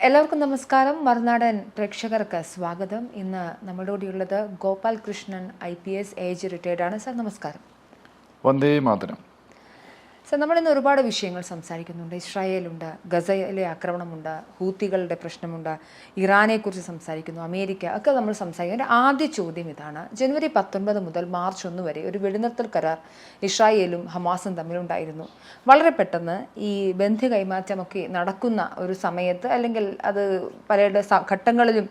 എല്ലാവർക്കും നമസ്കാരം. മറുനാടൻ പ്രേക്ഷകർക്ക് സ്വാഗതം. ഇന്ന് നമ്മുടെ കൂടെയുള്ളത് Gopal Krishnan IPS age retired ആണ്. സാർ നമസ്കാരം. വന്ദേ മാതരം. സാർ, നമ്മളിന്ന് ഒരുപാട് വിഷയങ്ങൾ സംസാരിക്കുന്നുണ്ട്. ഇസ്രായേലുണ്ട്, ഗസയിലെ ആക്രമണമുണ്ട്, ഹൂത്തികളുടെ പ്രശ്നമുണ്ട്, ഇറാനെക്കുറിച്ച് സംസാരിക്കുന്നു, അമേരിക്ക ഒക്കെ നമ്മൾ സംസാരിക്കുന്നു. ആദ്യ ചോദ്യം ഇതാണ്: ജനുവരി 19 മുതൽ മാർച്ച് 1 വരെ ഒരു വെടിനിർത്തൽ കരാർ ഇസ്രായേലും ഹമാസും തമ്മിലുണ്ടായിരുന്നു. വളരെ പെട്ടെന്ന് ഈ ബന്ധു കൈമാറ്റമൊക്കെ നടക്കുന്ന ഒരു സമയത്ത്, അല്ലെങ്കിൽ അത് പല ഘട്ടങ്ങളിലും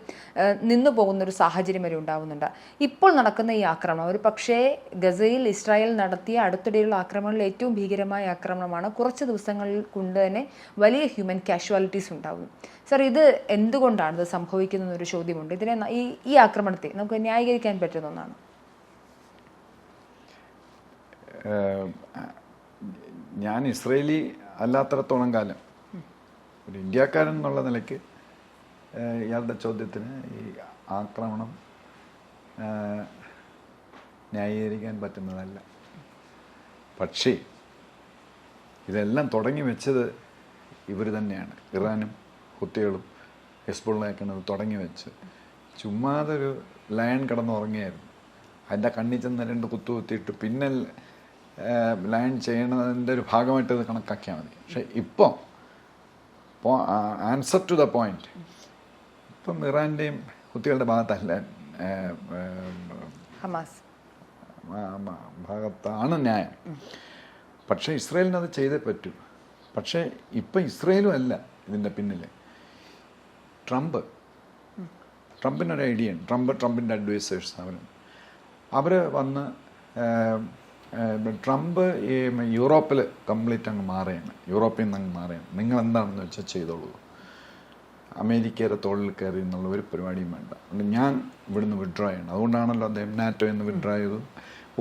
നിന്നു പോകുന്നൊരു സാഹചര്യം വരെ ഉണ്ടാകുന്നുണ്ട്. ഇപ്പോൾ നടക്കുന്ന ഈ ആക്രമണം ഒരു പക്ഷേ ഗസയിൽ ഇസ്രായേൽ നടത്തിയ അടുത്തിടെയുള്ള ആക്രമണങ്ങളിൽ ഏറ്റവും ഭീകരമായ ആക്രമണമാണ്. കുറച്ച് ദിവസങ്ങളിൽ കൊണ്ട് തന്നെ വലിയ ഹ്യൂമൻ കാഷ്വാലിറ്റീസ് ഉണ്ടാകുന്നു. സർ, ഇത് എന്തുകൊണ്ടാണ് ഇത് സംഭവിക്കുന്നതെന്നൊരു ചോദ്യമുണ്ട്. ഇതിനെ ഈ ആക്രമണത്തെ നമുക്ക് ന്യായീകരിക്കാൻ പറ്റുന്ന ഒന്നാണ്? ഞാൻ ഇസ്രയേലി അല്ലാത്തിടത്തോളം കാലം ഒരു ഇന്ത്യക്കാരൻ എന്നുള്ള നിലയ്ക്ക് ഇയാളുടെ ചോദ്യത്തിന് ഈ ആക്രമണം ന്യായീകരിക്കാൻ പറ്റുന്നതല്ല. പക്ഷേ ഇതെല്ലാം തുടങ്ങി വെച്ചത് ഇവർ തന്നെയാണ്. ഇറാനും ഹുത്തികളും ഹിസ്ബുള്ളയൊക്കെയാണ് ഇത് തുടങ്ങി വെച്ച്. ചുമ്മാതൊരു ലയൺ കിടന്നുറങ്ങിയായിരുന്നു. അതിൻ്റെ കണ്ണിൽ ചെന്ന് 2 കുത്തിയിട്ട് പിന്നെ ലയൺ ചെയ്യണതിൻ്റെ ഒരു ഭാഗമായിട്ട് ഇത് കണക്കാക്കിയാൽ മതി. പക്ഷേ ഇപ്പോൾ ആൻസർ ടു ദ പോയിന്റ്, ഇപ്പം ഇറാൻ്റെയും ഹുത്തികളുടെ ഭാഗത്തല്ല, ഹമാസ് ഭാഗത്താണ് ന്യായം. പക്ഷേ ഇസ്രയേലിന് അത് ചെയ്തേ പറ്റൂ. പക്ഷേ ഇപ്പം ഇസ്രയേലും അല്ല ഇതിൻ്റെ പിന്നിൽ. ട്രംപിനൊരു ഐഡിയ ഉണ്ട്. ട്രംപിൻ്റെ അഡ്വൈസേഴ്സ് അവർ വന്ന് ട്രംപ് ഈ യൂറോപ്പിൽ കംപ്ലീറ്റ് അങ്ങ് മാറുകയാണ്. യൂറോപ്പിൽ നിന്ന് അങ്ങ് മാറുകയാണ്. നിങ്ങൾ എന്താണെന്ന് വെച്ചാൽ ചെയ്തോളൂ, അമേരിക്കയുടെ തോളിൽ കയറി എന്നുള്ള ഒരു പരിപാടിയും വേണ്ട. അതുകൊണ്ട് ഞാൻ ഇവിടുന്ന് വിഡ്രോ ചെയ്യണം. അതുകൊണ്ടാണല്ലോ അദ്ദേഹം നാറ്റോയിൽ നിന്ന് വിഡ്രോ ചെയ്തു.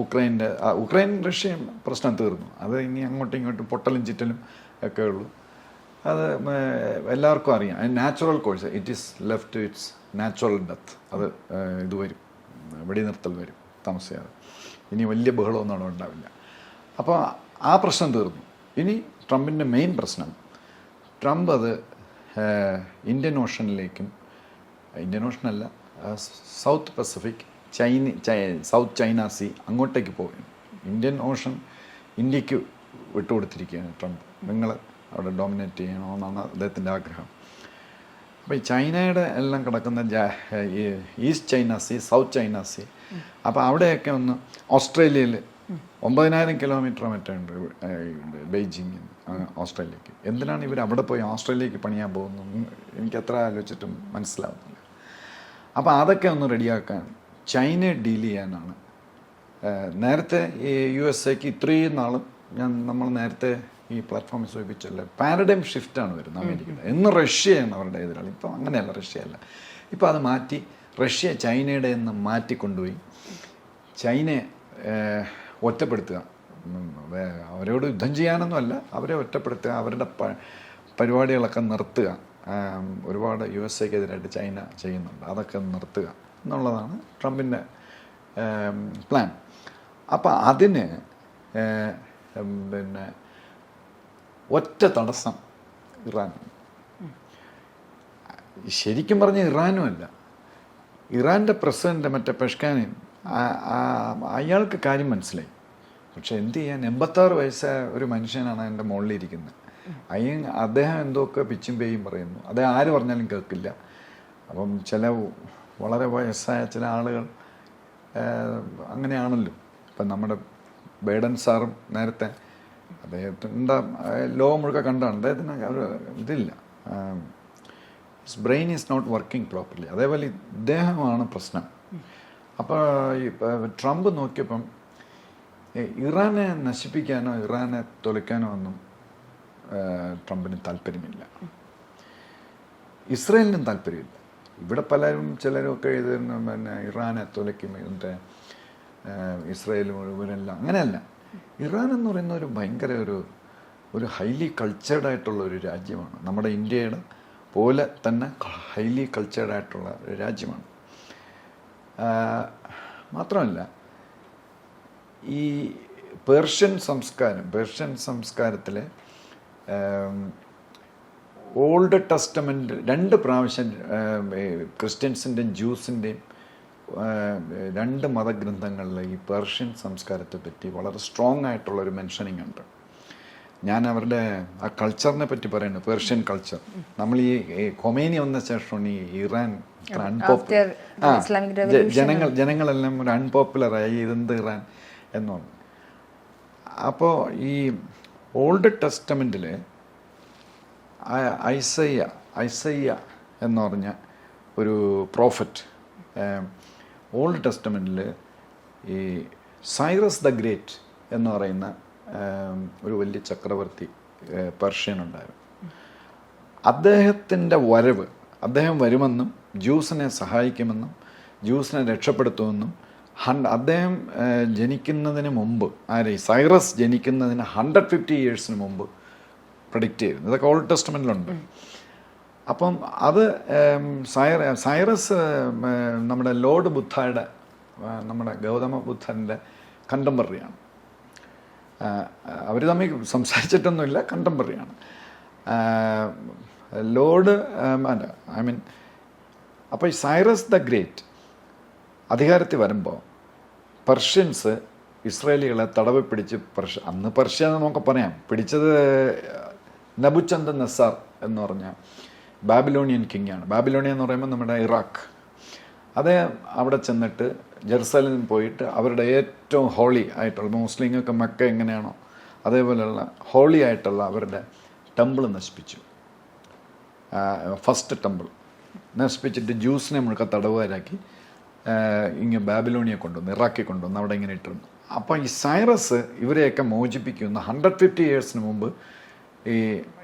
ഉക്രൈൻ റഷ്യ പ്രശ്നം തീർന്നു. അത് ഇനി അങ്ങോട്ടും ഇങ്ങോട്ടും പൊട്ടലും ചിറ്റലും ഒക്കെ ഉള്ളൂ. അത് എല്ലാവർക്കും അറിയാം. Natural course, it is left it's natural death. അത് ഇത് വരും, വെടിനിർത്തൽ വരും താമസിയാതെ. ഇനി വലിയ ബഹളമൊന്നും അവിടെ ഉണ്ടാവില്ല. അപ്പോൾ ആ പ്രശ്നം തീർന്നു. ഇനി ട്രംപിൻ്റെ മെയിൻ പ്രശ്നം, ട്രംപ് അത് ഇന്ത്യൻ ഓഷനിലേക്കും, ഇന്ത്യൻ ഓഷനല്ല, south Pacific, south China sea അങ്ങോട്ടേക്ക് പോകും. ഇന്ത്യൻ ഓഷൻ ഇന്ത്യക്ക് വിട്ടുകൊടുത്തിരിക്കുകയാണ് ട്രംപ്. നിങ്ങൾ അവിടെ ഡോമിനേറ്റ് ചെയ്യണമെന്നാണ് അദ്ദേഹത്തിൻ്റെ ആഗ്രഹം. അപ്പോൾ ഈ ചൈനയുടെ എല്ലാം കിടക്കുന്ന east China sea, south China sea, അപ്പോൾ അവിടെയൊക്കെ ഒന്ന് ഓസ്ട്രേലിയയിൽ 9000 കിലോമീറ്റർ മറ്റേ ഉണ്ട് ബെയ്ജിങ്ങിൽ ഓസ്ട്രേലിയക്ക്. എന്തിനാണ് ഇവർ അവിടെ പോയി ഓസ്ട്രേലിയക്ക് പണിയാൻ പോകുന്നത്? എനിക്കത്ര ആലോചിച്ചിട്ടും മനസ്സിലാവുന്നില്ല. അപ്പോൾ അതൊക്കെ ഒന്ന് റെഡിയാക്കാൻ ചൈനയെ ഡീൽ ചെയ്യാനാണ്. നേരത്തെ ഈ USA ഇത്രയും നാളും നമ്മൾ നേരത്തെ ഈ പ്ലാറ്റ്ഫോമിൽ സൂചിപ്പിച്ചല്ലേ, പാരഡൈം ഷിഫ്റ്റാണ് വരുന്നത് അമേരിക്കയുടെ. എന്ന് റഷ്യയാണ് അവരുടെ എതിരാളി. ഇപ്പം അങ്ങനെയല്ല, റഷ്യയല്ല. ഇപ്പോൾ അത് മാറ്റി റഷ്യ ചൈനയുടെ നിന്ന് മാറ്റിക്കൊണ്ടുപോയി ചൈനയെ ഒറ്റപ്പെടുത്തുക. അവരോട് യുദ്ധം ചെയ്യാനൊന്നുമല്ല, അവരെ ഒറ്റപ്പെടുത്തുക, അവരുടെ പരിപാടികളൊക്കെ നിർത്തുക. ഒരുപാട് USAക്കെതിരായിട്ട് ചൈന ചെയ്യുന്നുണ്ട്, അതൊക്കെ നിർത്തുക എന്നുള്ളതാണ് ട്രംപിൻ്റെ പ്ലാൻ. അപ്പം അതിന് പിന്നെ ഒറ്റ തടസ്സം ഇറാൻ. ശരിക്കും പറഞ്ഞ ഇറാനും അല്ല, ഇറാൻ്റെ പ്രസിഡന്റ് മറ്റേ പെഷ്കാനിൻ, അയാൾക്ക് കാര്യം മനസ്സിലായി. പക്ഷെ എന്ത് ചെയ്യാൻ, 86 വയസ്സായ ഒരു മനുഷ്യനാണ് എൻ്റെ മുകളിലിരിക്കുന്നത്. അദ്ദേഹം എന്തൊക്കെ പിച്ചും പേയും പറയുന്നു. അദ്ദേഹം ആര് പറഞ്ഞാലും കേൾക്കില്ല. അപ്പം ചില വളരെ വയസ്സായ ചില ആളുകൾ അങ്ങനെയാണല്ലോ. ഇപ്പം നമ്മുടെ ബൈഡൻ സാറും നേരത്തെ അദ്ദേഹത്തിൻ്റെ ലോ മുഴുക്കെ കണ്ടാണ്. അദ്ദേഹത്തിന് ഇതില്ല, brain is not working properly. അതേപോലെ ഇദ്ദേഹമാണ് പ്രശ്നം. അപ്പോൾ ഈ ട്രംപ് നോക്കിയപ്പം ഇറാനെ നശിപ്പിക്കാനോ ഇറാനെ തൊലയ്ക്കാനോ ഒന്നും ട്രംപിന് താല്പര്യമില്ല. ഇസ്രയേലിനും താല്പര്യമില്ല. ഇവിടെ ചിലരും ഒക്കെ ഇത് പിന്നെ ഇറാനെ തൊലയ്ക്കും, ഇതിൻ്റെ ഇസ്രയേൽ മുഴുവനെല്ലാം അങ്ങനെയല്ല. ഇറാൻ എന്ന് പറയുന്ന ഒരു ഭയങ്കര ഒരു ഹൈലി കൾച്ചേർഡ് ആയിട്ടുള്ള ഒരു രാജ്യമാണ്. നമ്മുടെ ഇന്ത്യയുടെ പോലെ തന്നെ ഹൈലി കൾച്ചേർഡ് ആയിട്ടുള്ള ഒരു രാജ്യമാണ്. മാത്രമല്ല ഈ പേർഷ്യൻ സംസ്കാരത്തിലെ ഓൾഡ് ടെസ്റ്റമെൻ്റ് 2 പ്രാവശ്യം ക്രിസ്ത്യൻസിൻ്റെയും ജ്യൂസിൻ്റെയും 2 മതഗ്രന്ഥങ്ങളിൽ ഈ പേർഷ്യൻ സംസ്കാരത്തെ പറ്റി വളരെ സ്ട്രോങ് ആയിട്ടുള്ളൊരു മെൻഷനിങ് ഉണ്ട്. ഞാൻ അവരുടെ ആ കൾച്ചറിനെ പറ്റി പറയുന്നത്, പേർഷ്യൻ കൾച്ചർ. നമ്മൾ ഈ കൊമേനി വന്ന ശേഷമാണ് ഈ ഇറാൻ ജനങ്ങളെല്ലാം ഒരു അൺപോപ്പുലറായി, ഇതെന്ത് ഇറാൻ എന്ന് പറഞ്ഞു. അപ്പോൾ ഈ ഓൾഡ് ടെസ്റ്റമെൻറ്റിൽ ഐസയ്യ എന്ന് പറഞ്ഞ ഒരു പ്രോഫറ്റ്, ഓൾഡ് ടെസ്റ്റമെൻറ്റിൽ ഈ സൈറസ് ദ ഗ്രേറ്റ് എന്ന് പറയുന്ന ഒരു വലിയ ചക്രവർത്തി പേർഷ്യനുണ്ടായിരുന്നു. അദ്ദേഹത്തിൻ്റെ വരവ്, അദ്ദേഹം വരുമെന്നും ജ്യൂസിനെ സഹായിക്കുമെന്നും ജ്യൂസിനെ രക്ഷപ്പെടുത്തുമെന്നും അദ്ദേഹം ജനിക്കുന്നതിന് മുമ്പ്, സൈറസ് ജനിക്കുന്നതിന് 150 ഇയേഴ്സിന് മുമ്പ് പ്രഡിക്റ്റ് ചെയ്യുന്നു. ഇതൊക്കെ ഓൾഡ് ടെസ്റ്റമെൻറ്റിലുണ്ട്. അപ്പം അത് സൈറസ് നമ്മുടെ ലോർഡ് ബുദ്ധയുടെ, നമ്മുടെ ഗൗതമ ബുദ്ധൻ്റെ കണ്ടംപററിയാണ്. അവർ തമ്മിൽ സംസാരിച്ചിട്ടൊന്നുമില്ല, കണ്ടംപററിയാണ്. ലോർഡ് അപ്പോൾ ഈ സൈറസ് ദ ഗ്രേറ്റ് അധികാരത്തിൽ വരുമ്പോൾ പെർഷ്യൻസ് ഇസ്രായേലികളെ തടവ് പിടിച്ച് അന്ന് പെർഷ്യ എന്ന് നമുക്ക് പറയാം, പിടിച്ചത് നബുചന്ദ നെസാർ എന്ന് പറഞ്ഞ ബാബിലോണിയൻ കിങ്ങാണ്. ബാബിലോണിയ എന്ന് പറയുമ്പോൾ നമ്മുടെ ഇറാഖ്. അദ്ദേഹം അവിടെ ചെന്നിട്ട് ജെറുസലേമിൽ പോയിട്ട് അവരുടെ ഏറ്റവും ഹോളി ആയിട്ടുള്ള, മുസ്ലിങ്ങൾക്ക് മക്ക എങ്ങനെയാണോ അതേപോലെയുള്ള ഹോളി ആയിട്ടുള്ള അവരുടെ ടെമ്പിൾ നശിപ്പിച്ചു. ഫസ്റ്റ് ടെമ്പിൾ നശിപ്പിച്ചിട്ട് ജ്യൂസിനെ മുഴുക്ക തടവുകാരാക്കി ഇങ്ങനെ ബാബിലോണിയെ കൊണ്ടുവന്നു, ഇറാഖിൽ കൊണ്ടുവന്ന് അവിടെ ഇങ്ങനെ ഇട്ടിരുന്നു. അപ്പോൾ ഈ സൈറസ് ഇവരെയൊക്കെ മോചിപ്പിക്കുന്ന 150 ഇയേഴ്സിന് മുമ്പ് ഈ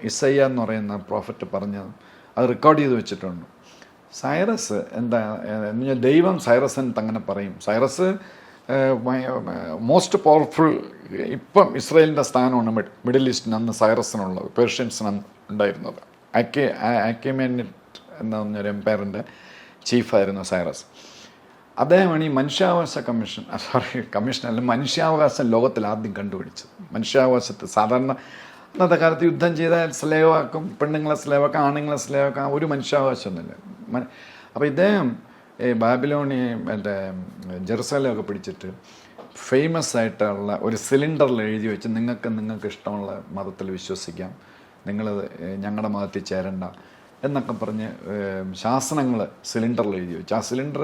ഇസയ്യ എന്ന് പറയുന്ന പ്രോഫറ്റ് പറഞ്ഞത് അത് റെക്കോർഡ് ചെയ്ത് വെച്ചിട്ടുണ്ട്. സൈറസ് എന്താ എന്ന് പറഞ്ഞാൽ ദൈവം സൈറസിന് അങ്ങനെ പറയും. സൈറസ് മോസ്റ്റ് പവർഫുൾ, ഇപ്പം ഇസ്രായേലിൻ്റെ സ്ഥാനമാണ് മിഡിൽ ഈസ്റ്റിന് അന്ന് സൈറസിനുള്ളത്, പേർഷ്യൻസിന് ഉണ്ടായിരുന്നത്. അക്കേമെനിറ്റ് എന്ന പറഞ്ഞൊരു എംപയറിൻ്റെ ചീഫായിരുന്നു സൈറസ്. അദ്ദേഹമാണ് ഈ മനുഷ്യാവകാശ കമ്മീഷനല്ല, മനുഷ്യാവകാശം ലോകത്തിൽ ആദ്യം കണ്ടുപിടിച്ചത്. മനുഷ്യാവകാശത്തെ സാധാരണ അന്നത്തെ കാലത്ത് യുദ്ധം ചെയ്താൽ സ്ലേവാക്കും, പെണ്ണുങ്ങളെ സ്ലേവാക്കാം, ആണുങ്ങളെ സ്ലേവാക്കാം, ഒരു മനുഷ്യാവകാശമൊന്നുമില്ല. അപ്പോൾ ഇദ്ദേഹം ബാബിലോണിയ ജെറുസലേമൊക്കെ പിടിച്ചിട്ട് ഫേമസ് ആയിട്ടുള്ള ഒരു സിലിണ്ടറിൽ എഴുതി വെച്ച് നിങ്ങൾക്ക് ഇഷ്ടമുള്ള മതത്തിൽ വിശ്വസിക്കാം, നിങ്ങൾ ഞങ്ങളുടെ മതത്തിൽ ചേരണ്ട എന്നൊക്കെ പറഞ്ഞ് ശാസനങ്ങൾ സിലിണ്ടറിൽ എഴുതി വെച്ചു. ആ സിലിണ്ടർ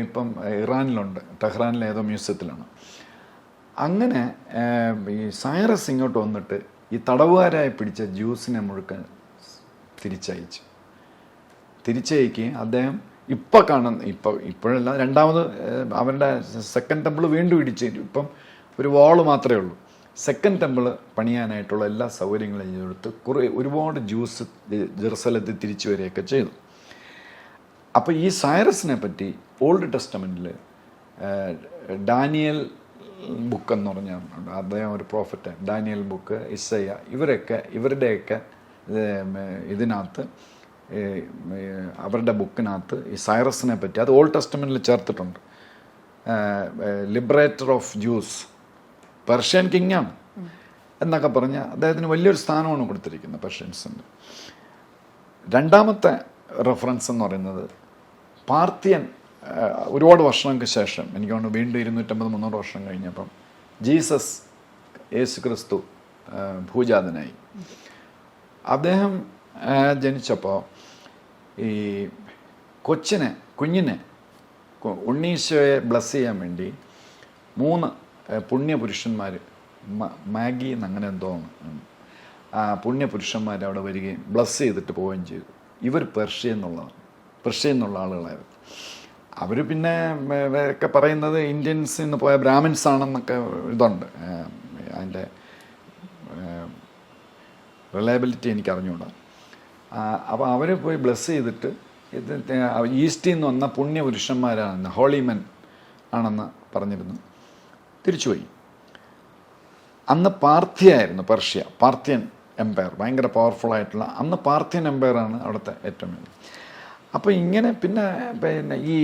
ഇപ്പം ഇറാനിലുണ്ട്, ടെഹ്റാനിലെ ഏതോ മ്യൂസിയത്തിലാണ്. അങ്ങനെ ഈ സൈറസ് ഇങ്ങോട്ട് വന്നിട്ട് ഈ തടവുകാരായി പിടിച്ച ജ്യൂസിനെ മുഴുക്കൻ തിരിച്ചയക്കുകയും അദ്ദേഹം ഇപ്പോഴല്ല, രണ്ടാമത് അവരുടെ സെക്കൻഡ് ടെമ്പിൾ വീണ്ടും ഇടിച്ചു. ഇപ്പം ഒരു വാള് മാത്രമേ ഉള്ളൂ. സെക്കൻഡ് ടെമ്പിൾ പണിയാനായിട്ടുള്ള എല്ലാ സൗകര്യങ്ങളും എടുത്ത് ഒരുപാട് ജ്യൂസ് ജെറുസലത്തിൽ തിരിച്ചു വരികയൊക്കെ ചെയ്തു. അപ്പോൾ ഈ സൈറസിനെ പറ്റി ഓൾഡ് ടെസ്റ്റമെൻറ്റിൽ ഡാനിയൽ ബുക്ക് എന്ന് പറഞ്ഞാൽ അദ്ദേഹം ഒരു പ്രോഫറ്റ്, ഡാനിയൽ ബുക്ക്, ഇസയ്യ, ഇവരുടെയൊക്കെ ഇതിനകത്ത്, അവരുടെ ബുക്കിനകത്ത് ഈ സൈറസിനെ പറ്റി അത് ഓൾഡ് ടെസ്റ്റമെൻറ്റിൽ ചേർത്തിട്ടുണ്ട്. ലിബറേറ്റർ ഓഫ് ജ്യൂസ്, പെർഷ്യൻ കിങ്ങാണ് എന്നൊക്കെ പറഞ്ഞ് അദ്ദേഹത്തിന് വലിയൊരു സ്ഥാനമാണ് കൊടുത്തിരിക്കുന്നത് പെർഷ്യൻസിൻ്റെ. രണ്ടാമത്തെ റെഫറൻസ് എന്ന് പറയുന്നത് പാർത്തിയൻ, ഒരുപാട് വർഷങ്ങൾക്ക് ശേഷം, എനിക്ക് തോന്നുന്നു വീണ്ടും 250-300 വർഷം കഴിഞ്ഞപ്പം ജീസസ് യേശു ക്രിസ്തു ഭൂജാതനായി. അദ്ദേഹം ജനിച്ചപ്പോൾ ഈ കുഞ്ഞിനെ ഉണ്ണീശോയെ ബ്ലസ് ചെയ്യാൻ വേണ്ടി 3 പുണ്യപുരുഷന്മാർ, മാഗി എന്നങ്ങനെ എന്തോ പുണ്യപുരുഷന്മാർ അവിടെ വരികയും ബ്ലസ് ചെയ്തിട്ട് പോവുകയും ചെയ്തു. ഇവർ പെർഷ്യ എന്നുള്ള ആളുകളായിരുന്നു. അവർ പിന്നെ ഒക്കെ പറയുന്നത് ഇന്ത്യൻസിൽ നിന്ന് പോയ ബ്രാഹ്മിൻസ് ആണെന്നൊക്കെ ഇതുണ്ട്. അതിൻ്റെ റിലയബിലിറ്റി എനിക്ക് അറിഞ്ഞുകൂടാ. അപ്പോൾ അവർ പോയി ബ്ലസ് ചെയ്തിട്ട് ഈസ്റ്റിൽ നിന്ന് വന്ന പുണ്യപുരുഷന്മാരാണെന്ന്, ഹോളിമെൻ ആണെന്ന് പറഞ്ഞിരുന്നു. തിരിച്ചുപോയി. അന്ന് പാർഥിയായിരുന്നു പെർഷ്യ, പാർഥിയൻ എംപയർ, ഭയങ്കര പവർഫുൾ ആയിട്ടുള്ള അന്ന് പാർഥിയൻ എംപയറാണ് അവിടുത്തെ ഏറ്റവും വലിയ. അപ്പോൾ ഇങ്ങനെ പിന്നെ ഈ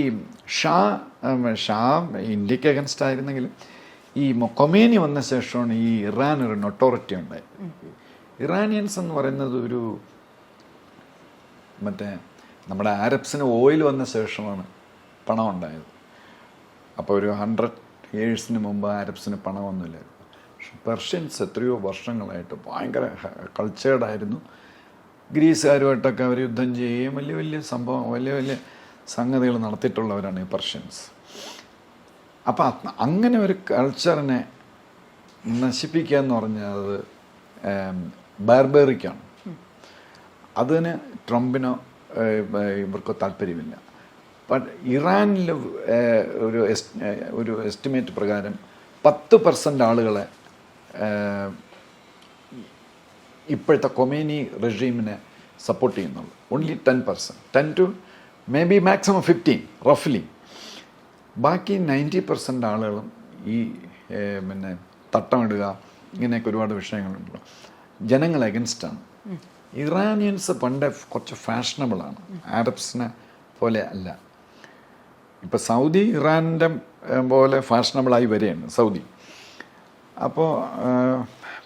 ഷാ ഇന്ത്യക്ക് അഗൻസ്റ്റ് ആയിരുന്നെങ്കിലും ഈ കൊമേനി വന്ന ശേഷമാണ് ഈ ഇറാൻ ഒരു നൊട്ടോറിറ്റി ഉണ്ടായത്. ഇറാനിയൻസ് എന്ന് പറയുന്നത് ഒരു മറ്റേ നമ്മുടെ ആരബ്സിന് ഓയിൽ വന്ന ശേഷമാണ് പണം ഉണ്ടായത്. അപ്പോൾ ഒരു 100 yearsന് മുമ്പ് ആരബ്സിന് പണമൊന്നുമില്ലായിരുന്നു. പക്ഷെ പെർഷ്യൻസ് എത്രയോ വർഷങ്ങളായിട്ട് ഭയങ്കര കൾച്ചേർഡായിരുന്നു. ഗ്രീസുകാരുമായിട്ടൊക്കെ അവർ യുദ്ധം ചെയ്യുകയും വലിയ വലിയ സംഭവം വലിയ വലിയ സംഗതികൾ നടത്തിയിട്ടുള്ളവരാണ് ഈ പെർഷ്യൻസ്. അപ്പം അങ്ങനെ ഒരു കൾച്ചറിനെ നശിപ്പിക്കുക എന്ന് പറഞ്ഞാൽ അത് ബാർബറിക്കാണ്. അതിന് ട്രംപിനോ ഇവർക്കോ താല്പര്യമില്ല. ബട്ട് ഇറാനിൽ ഒരു എസ്റ്റിമേറ്റ് പ്രകാരം 10% ആളുകളെ ഇപ്പോഴത്തെ കൊമേനി റെജീമിനെ സപ്പോർട്ട് ചെയ്യുന്നുള്ളൂ. Only 10%, 10 to maybe maximum 15 റഫ്ലി. ബാക്കി 90% ആളുകളും ഈ പിന്നെ തട്ടമിടുക ഇങ്ങനെയൊക്കെ ഒരുപാട് വിഷയങ്ങളുണ്ടല്ലോ, ജനങ്ങൾ എഗൻസ്റ്റാണ്. ഇറാനിയൻസ് പണ്ട് കുറച്ച് ഫാഷനബിളാണ്, ആരബ്സിനെ പോലെ അല്ല. ഇപ്പം സൗദി ഇറാനിൻ്റെ പോലെ ഫാഷനബിളായി വരികയാണ് സൗദി. അപ്പോൾ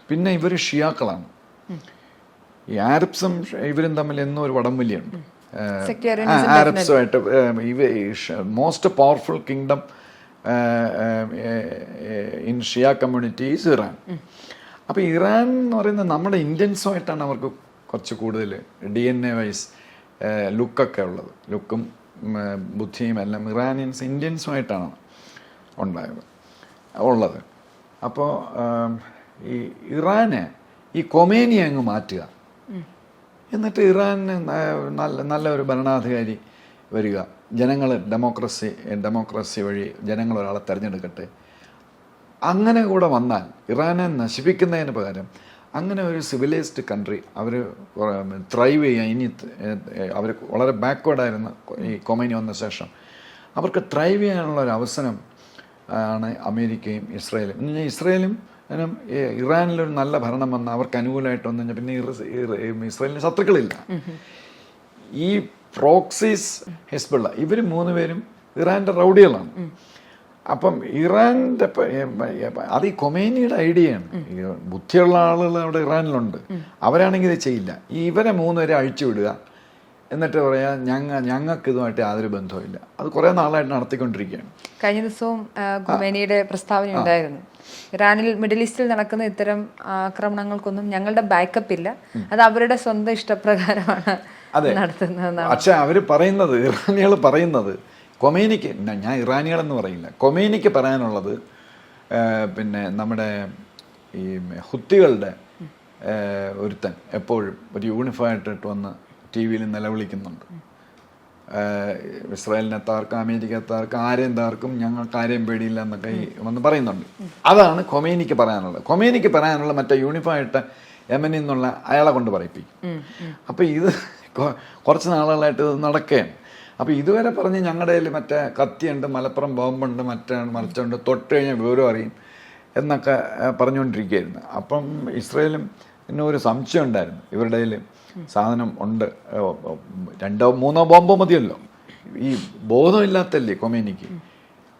പിന്നെ ഇവർ ഷിയാക്കളാണ്. ഈ ആരബ്സും ഇവരും തമ്മിൽ എന്നും ഒരു വടംവലിയുണ്ട്. ആരബ്സുമായിട്ട് most powerful kingdom in Shia community is Iran. അപ്പോൾ ഇറാൻ എന്ന് പറയുന്നത് നമ്മുടെ ഇന്ത്യൻസുമായിട്ടാണ് അവർക്ക് കുറച്ച് കൂടുതൽ DNA വൈസ് ലുക്കൊക്കെ ഉള്ളത്. ലുക്കും ബുദ്ധിയും എല്ലാം ഇറാനിയൻസ് ഇന്ത്യൻസുമായിട്ടാണ് ഉള്ളത്. അപ്പോൾ ഈ ഇറാനെ ഈ കൊമേനിയെ അങ്ങ് മാറ്റുക, എന്നിട്ട് ഇറാന് നല്ല ഒരു ഭരണാധികാരി വരിക, ജനങ്ങൾ ഡെമോക്രസി വഴി ജനങ്ങൾ ഒരാളെ തിരഞ്ഞെടുക്കട്ടെ. അങ്ങനെ കൂടെ വന്നാൽ ഇറാനെ നശിപ്പിക്കുന്നതിന് പകരം അങ്ങനെ ഒരു സിവിലൈസ്ഡ് കൺട്രി അവർ ത്രൈവ് ചെയ്യാൻ, ഇനി അവർ വളരെ ബാക്ക്വേർഡായിരുന്നു ഈ കൊമേനി വന്ന ശേഷം, അവർക്ക് ത്രൈവ് ചെയ്യാനുള്ള ഒരു അവസരം ആണ് അമേരിക്കയും ഇസ്രായേലും. എന്ന് പറഞ്ഞാൽ ഇസ്രായേലും ഇറാനിലൊരു നല്ല ഭരണം വന്നാൽ അവർക്ക് അനുകൂലമായിട്ട് വന്നു കഴിഞ്ഞാൽ പിന്നെ ഇസ്രായേലിന് ശത്രുക്കളില്ല. ഈ പ്രോക്സീസ്, ഹിസ്ബുള്ള, ഇവർ 3 പേരും ഇറാൻ്റെ റൗഡികളാണ്. അപ്പം ഇറാൻ്റെ അത് ഈ കൊമേനിയുടെ ഐഡിയയാണ്. ബുദ്ധിയുള്ള ആളുകൾ അവിടെ ഇറാനിലുണ്ട്, അവരാണെങ്കിൽ ഇത് ചെയ്യില്ല. ഇവരെ 3 പേരെ അഴിച്ചു വിടുക, എന്നിട്ട് പറയാം ഞങ്ങൾക്ക് ഇതുമായിട്ട് യാതൊരു ബന്ധവുമില്ല. അത് കുറേ നാളായിട്ട് നടത്തിക്കൊണ്ടിരിക്കുകയാണ്. കഴിഞ്ഞ ദിവസവും ഖൊമേനിയുടെ പ്രസ്താവന ഉണ്ടായിരുന്നു, ഇറാനിൽ മിഡിൽ ഈസ്റ്റിൽ നടക്കുന്ന ഇത്തരം ആക്രമണങ്ങൾക്കൊന്നും ഞങ്ങളുടെ ബാക്കപ്പ് ഇല്ല, അത് അവരുടെ സ്വന്തം ഇഷ്ടപ്രകാരമാണ് നടത്തുന്നത്. പക്ഷെ അവർ പറയുന്നത്, ഇറാനികൾ പറയുന്നത്, കൊമേനിക്ക്, ഞാൻ ഇറാനികളെന്ന് പറയില്ല, കൊമേനിക്ക് പറയാനുള്ളത് പിന്നെ നമ്മുടെ ഈ ഹുത്തികളുടെ ഒരുത്തൻ എപ്പോഴും ഒരു യൂണിഫോമായിട്ട് വന്ന് TV നിലവിളിക്കുന്നുണ്ട്, ഇസ്രായേലിനെ താർക്കും അമേരിക്കയെ താർക്കും ആരെയും താർക്കും ഞങ്ങൾക്ക് ആരെയും പേടിയില്ല എന്നൊക്കെ വന്ന് പറയുന്നുണ്ട്. അതാണ് കൊമേനിക്ക് പറയാനുള്ളത്. കൊമേനിക്ക് പറയാനുള്ള മറ്റേ യൂണിഫോമായിട്ട് യമനിൽ നിന്നുള്ള അയാളെ കൊണ്ട് പറയിപ്പിക്കും. അപ്പോൾ ഇത് കുറച്ച് നാളുകളായിട്ട് ഇത് നടക്കുകയാണ്. അപ്പോൾ ഇതുവരെ പറഞ്ഞ് ഞങ്ങളുടെ കയ്യിൽ മറ്റേ കത്തിയുണ്ട്, മലപ്പുറം ബോംബുണ്ട്, മറിച്ചുണ്ട്, തൊട്ട് കഴിഞ്ഞാൽ വിവരം അറിയും എന്നൊക്കെ പറഞ്ഞുകൊണ്ടിരിക്കുകയായിരുന്നു. അപ്പം ഇസ്രായേലും പിന്നെ ഒരു സംശയം ഉണ്ടായിരുന്നു, ഇവരുടെ കയ്യിൽ സാധനം ഉണ്ട്, 2-3 ബോംബോ മതിയല്ലോ. ഈ ബോധമില്ലാത്തല്ലേ കൊമേനിക്ക്,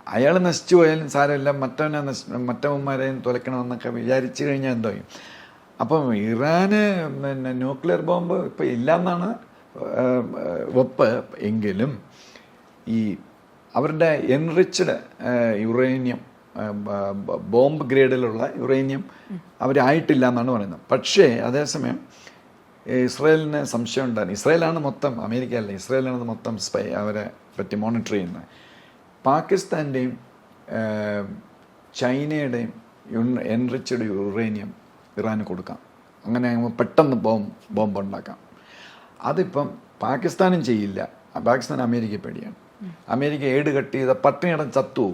അയാൾ നശിച്ചു പോയാലും സാരമില്ല, മറ്റവന്മാരെയും തുലയ്ക്കണമെന്നൊക്കെ വിചാരിച്ചു കഴിഞ്ഞാൽ എന്തോ ചെയ്യും. അപ്പം ഇറാന് പിന്നെ ന്യൂക്ലിയർ ബോംബ് ഇപ്പം ഇല്ലയെന്നാണ് വെപ്പ് എങ്കിലും ഈ അവരുടെ എൻറിച്ച്ഡ് യുറേനിയം, ബോംബ് ഗ്രേഡിലുള്ള യുറേനിയം അവരായിട്ടില്ല എന്നാണ് പറയുന്നത്. പക്ഷേ അതേസമയം ഇസ്രായേലിന് സംശയം ഉണ്ടായിരുന്നു. ഇസ്രായേലാണ് മൊത്തം, അമേരിക്ക അല്ല, ഇസ്രായേലാണ് മൊത്തം അവരെ പറ്റി മോണിറ്റർ ചെയ്യുന്നത്. പാകിസ്ഥാൻ്റെയും ചൈനയുടെയും എൻറിച്ച്ഡ് യുറേനിയം ഇറാന് കൊടുക്കാം, അങ്ങനെ പെട്ടെന്ന് ബോംബ് ഉണ്ടാക്കാം. അതിപ്പം പാകിസ്ഥാനും ചെയ്യില്ല. പാകിസ്ഥാൻ അമേരിക്ക പേടിയാണ്. അമേരിക്ക ഏട് കട്ട് ചെയ്ത പട്ടിണിയിടം ചത്തു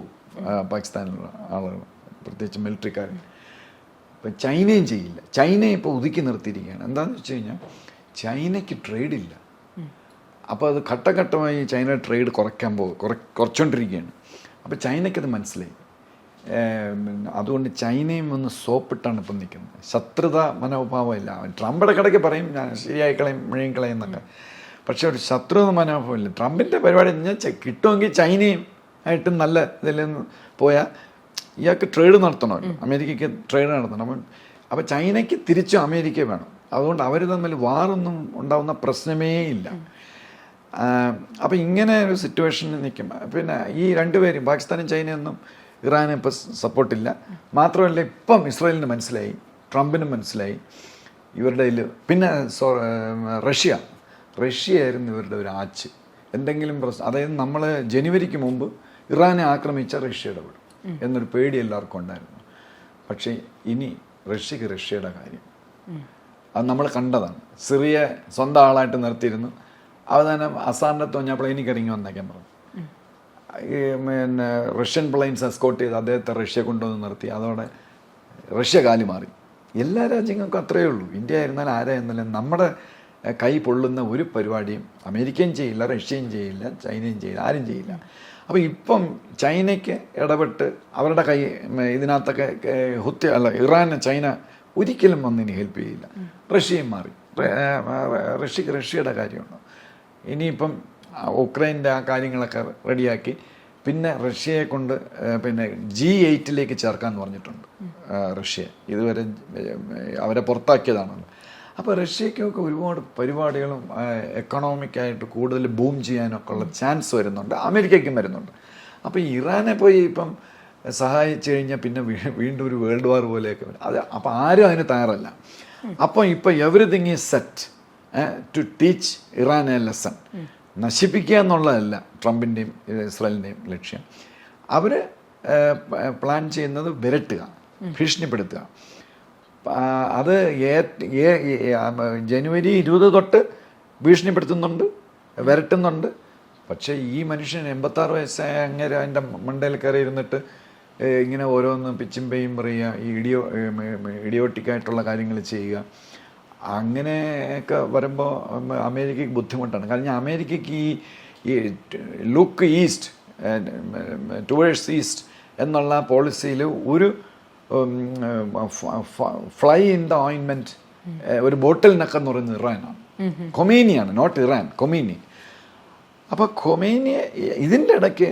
പാകിസ്ഥാനിലുള്ള ആളുകൾ, പ്രത്യേകിച്ച് മിലിറ്ററിക്കാർ. ഇപ്പം ചൈനയും ചെയ്യില്ല. ചൈനയെ ഇപ്പോൾ ഒതുക്കി നിർത്തിയിരിക്കുകയാണ്. എന്താണെന്ന് വെച്ച് കഴിഞ്ഞാൽ ചൈനയ്ക്ക് ട്രേഡില്ല. അപ്പോൾ അത് ഘട്ടഘട്ടമായി ചൈന ട്രേഡ് കുറച്ചുകൊണ്ടിരിക്കുകയാണ്. അപ്പോൾ ചൈനയ്ക്കത് മനസ്സിലായി. അതുകൊണ്ട് ചൈനയും ഒന്ന് സോപ്പിട്ടാണ് ഇപ്പം നിൽക്കുന്നത്. ശത്രുത മനോഭാവമില്ല. ട്രംപ് ഇടയ്ക്കിടയ്ക്ക് പറയും ഞാൻ ശരിയായി കളയും മുഴുവൻ കളയും എന്നൊക്കെ, പക്ഷെ ഒരു ശത്രുത മനോഭാവമില്ല. ട്രംപിൻ്റെ പരിപാടി ഞാൻ കിട്ടുമെങ്കിൽ ചൈനയും ആയിട്ട് നല്ല ഇതിൽ പോയാൽ ഇയാൾക്ക് ട്രേഡ് നടത്തണമല്ലോ, അമേരിക്കയ്ക്ക് ട്രേഡ് നടത്തണം. അപ്പോൾ ചൈനയ്ക്ക് തിരിച്ചും അമേരിക്ക വേണം. അതുകൊണ്ട് അവർ തമ്മിൽ വാറൊന്നും ഉണ്ടാവുന്ന പ്രശ്നമേ ഇല്ല. അപ്പോൾ ഇങ്ങനെ ഒരു സിറ്റുവേഷനിൽ നിൽക്കും. പിന്നെ ഈ രണ്ടുപേരും പാകിസ്ഥാനും ചൈനയൊന്നും ഇറാന് ഇപ്പോൾ സപ്പോർട്ടില്ല. മാത്രമല്ല ഇപ്പം ഇസ്രായേലിന് മനസ്സിലായി, ട്രംപിനും മനസ്സിലായി ഇവരുടെ പിന്നെ റഷ്യയായിരുന്നു ഇവരുടെ ഒരു ആച്ച്. എന്തെങ്കിലും പ്രശ്നം, അതായത് നമ്മൾ ജനുവരിക്ക് മുമ്പ് ഇറാനെ ആക്രമിച്ച റഷ്യ ഇടപെടും എന്നൊരു പേടി എല്ലാവർക്കും ഉണ്ടായിരുന്നു. പക്ഷേ ഇനി റഷ്യയുടെ കാര്യം അത് നമ്മൾ കണ്ടതാണ്. സിറിയ സ്വന്തം ആളായിട്ട് നിർത്തിയിരുന്നു. അവസാനം അസാറിൻ്റെ തോന്നിയപ്പോൾ എനിക്കിറങ്ങി വന്നേക്കാൻ പറഞ്ഞു. പിന്നെ റഷ്യൻ പ്ലെയിൻസ് എസ്കോട്ട് ചെയ്ത് അദ്ദേഹത്തെ റഷ്യ കൊണ്ടുവന്ന് നിർത്തി. അതോടെ റഷ്യ കാലി മാറി. എല്ലാ രാജ്യങ്ങൾക്കും അത്രയേ ഉള്ളൂ. ഇന്ത്യ ആയിരുന്നാലും ആരായിരുന്നാലും നമ്മുടെ കൈ പൊള്ളുന്ന ഒരു പരിപാടിയും അമേരിക്കയും ചെയ്യില്ല, റഷ്യയും ചെയ്യില്ല, ചൈനയും ചെയ്യില്ല, ആരും ചെയ്യില്ല. അപ്പോൾ ഇപ്പം ചൈനയ്ക്ക് ഇടപെട്ട് അവരുടെ കൈ ഇതിനകത്തൊക്കെ ഇറാന് ചൈന ഒരിക്കലും വന്നിനി ഹെൽപ്പ് ചെയ്യില്ല. റഷ്യയും മാറി. റഷ്യയുടെ കാര്യമാണ്. ഇനിയിപ്പം ഉക്രൈൻ്റെ ആ കാര്യങ്ങളൊക്കെ റെഡിയാക്കി പിന്നെ റഷ്യയെ കൊണ്ട് പിന്നെ G8 ചേർക്കാമെന്ന് പറഞ്ഞിട്ടുണ്ട് റഷ്യ. ഇതുവരെ അവരെ പുറത്താക്കിയതാണല്ലോ. അപ്പോൾ റഷ്യക്കൊക്കെ ഒരുപാട് പരിപാടികളും എക്കണോമിക്കായിട്ട് കൂടുതൽ ബൂം ചെയ്യാനൊക്കെ ഉള്ള ചാൻസ് വരുന്നുണ്ട്. അമേരിക്കയ്ക്കും വരുന്നുണ്ട്. അപ്പോൾ ഇറാനെ പോയി ഇപ്പം സഹായിച്ചു കഴിഞ്ഞാൽ പിന്നെ വീണ്ടും ഒരു വേൾഡ് വാർ പോലെയൊക്കെ വരും. അപ്പോൾ ആരും അതിന് തയ്യാറല്ല. അപ്പോൾ ഇപ്പോൾ everything is set to teach Iran a lesson. നശിപ്പിക്കുക എന്നുള്ളതല്ല ട്രംപിൻ്റെയും ഇസ്രായേലിൻ്റെയും ലക്ഷ്യം. അവർ പ്ലാൻ ചെയ്യുന്നത് വിരട്ടുക, ഭീഷണിപ്പെടുത്തുക. അത് ജനുവരി 20 തൊട്ട് ഭീഷണിപ്പെടുത്തുന്നുണ്ട്, വിരട്ടുന്നുണ്ട്. പക്ഷേ ഈ മനുഷ്യൻ 86 വയസ്സായ അങ്ങനെ അതിൻ്റെ മണ്ടയിൽ കയറി ഇരുന്നിട്ട് ഇങ്ങനെ ഓരോന്ന് പിച്ചും പേയും പറയുക, ഈ ഇഡിയോട്ടിക്കായിട്ടുള്ള കാര്യങ്ങൾ ചെയ്യുക. അങ്ങനെയൊക്കെ വരുമ്പോൾ അമേരിക്കയ്ക്ക് ബുദ്ധിമുട്ടാണ്. കാരണം അമേരിക്കയ്ക്ക് ഈ ലുക്ക് ഈസ്റ്റ് ടുവേഴ്സ് ഈസ്റ്റ് എന്നുള്ള പോളിസിയിൽ ഒരു ഫ്ലൈ ഇൻ ദ ഓയിൻമെൻറ്റ് ഒരു ബോട്ടിൽ നക്ക് എന്ന് പറയുന്നത് ഇറാനാണ്. കൊമേനിയാണ്, നോട്ട് ഇറാൻ, കൊമേനി. അപ്പോൾ കൊമേനി ഇതിൻ്റെ ഇടയ്ക്ക്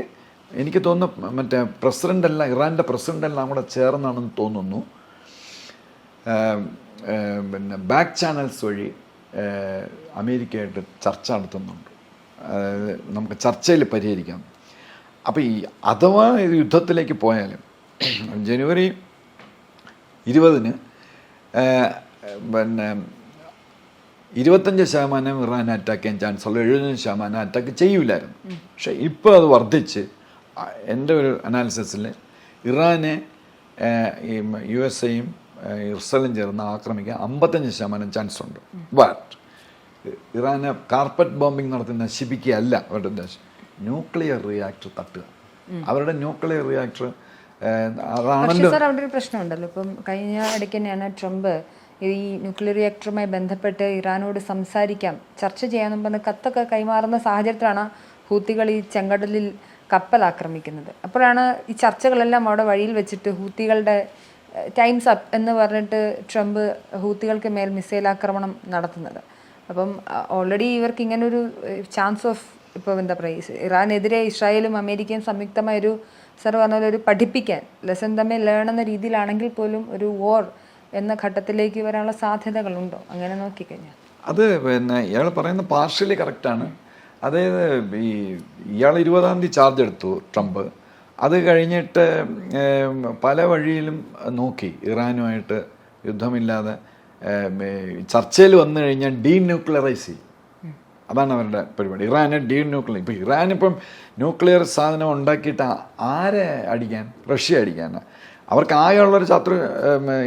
എനിക്ക് തോന്നുന്നു മറ്റേ പ്രസിഡൻ്റെല്ലാം, ഇറാൻ്റെ പ്രസിഡൻ്റെല്ലാം കൂടെ ചേർന്നാണെന്ന് തോന്നുന്നു പിന്നെ ബാക്ക് ചാനൽസ് വഴി അമേരിക്കയായിട്ട് ചർച്ച നടത്തുന്നുണ്ട്. നമുക്ക് ചർച്ചയിൽ പരിഹരിക്കാം. അപ്പോൾ ഈ അഥവാ യുദ്ധത്തിലേക്ക് പോയാലും ജനുവരി 20 പിന്നെ 25% ഇറാൻ അറ്റാക്ക് ചെയ്യാൻ ചാൻസ് ഉള്ളൂ, 70% അറ്റാക്ക് ചെയ്യൂലായിരുന്നു. പക്ഷേ ഇപ്പോൾ അത് വർദ്ധിച്ച് എൻ്റെ ഒരു അനാലിസിസിൽ ഇറാനെ USA-യും ഇസ്രായേലും ചേർന്ന് ആക്രമിക്കാൻ 55% ചാൻസ് ഉണ്ട്. ബട്ട് ഇറാനെ കാർപ്പറ്റ് ബോംബിംഗ് നടത്തി നശിപ്പിക്കുകയല്ല അവരുടെ ഉദ്ദേശം, ന്യൂക്ലിയർ റിയാക്ടർ തട്ടുക. അവരുടെ ന്യൂക്ലിയർ റിയാക്ടർ അതാണല്ലോ. സാർ അവിടെ ഒരു പ്രശ്നമുണ്ടല്ലോ. ഇപ്പം കഴിഞ്ഞ ഇടയ്ക്ക് തന്നെയാണ് ട്രംപ് ഈ ന്യൂക്ലിയർ റിയാക്ടറുമായി ബന്ധപ്പെട്ട് ഇറാനോട് സംസാരിക്കാം, ചർച്ച ചെയ്യാമെന്നും പറഞ്ഞ് കത്തൊക്കെ കൈമാറുന്ന സാഹചര്യത്തിലാണ് ഹൂത്തികൾ ഈ ചെങ്കടലിൽ കപ്പൽ ആക്രമിക്കുന്നത്. അപ്പോഴാണ് ഈ ചർച്ചകളെല്ലാം അവിടെ വഴിയിൽ വെച്ചിട്ട് ഹൂത്തികളുടെ ടൈംസ് അപ്പ് എന്ന് പറഞ്ഞിട്ട് ട്രംപ് ഹൂത്തികൾക്ക് മേൽ മിസൈൽ ആക്രമണം നടത്തുന്നത്. അപ്പം ഓൾറെഡി ഇവർക്ക് ഇങ്ങനൊരു ചാൻസ് ഓഫ് ഇപ്പോൾ എന്താ പറയുക, ഇറാനെതിരെ ഇസ്രായേലും അമേരിക്കയും സംയുക്തമായൊരു സർ പറഞ്ഞ പോലെ ഒരു പഠിപ്പിക്കാൻ ലെസൺ തമ്മിൽ ലേൺ എന്ന രീതിയിലാണെങ്കിൽ പോലും ഒരു വോർ എന്ന ഘട്ടത്തിലേക്ക് വരാനുള്ള സാധ്യതകളുണ്ടോ അങ്ങനെ നോക്കിക്കഴിഞ്ഞാൽ? അത് പിന്നെ ഇയാൾ പറയുന്നത് പാർഷ്യലി കറക്റ്റാണ്. അതായത് ഇയാൾ 20-ാം തീയതി ചാർജ് എടുത്തു ട്രംപ്. അത് കഴിഞ്ഞിട്ട് പല വഴിയിലും നോക്കി ഇറാനുമായിട്ട് യുദ്ധമില്ലാതെ ചർച്ചയിൽ വന്നു കഴിഞ്ഞാൽ ഡീന്യൂക്ലിയറൈസ് ചെയ്യും. അതാണ് അവരുടെ പരിപാടി. ഇറാനെ ഡീന്യൂക്ലിയർ. ഇപ്പം ഇറാനിപ്പം ന്യൂക്ലിയർ സാധനം ഉണ്ടാക്കിയിട്ട് ആരെ അടിക്കാൻ? റഷ്യ അടിക്കാൻ. അവർക്ക് ആകെയുള്ളൊരു ശത്രു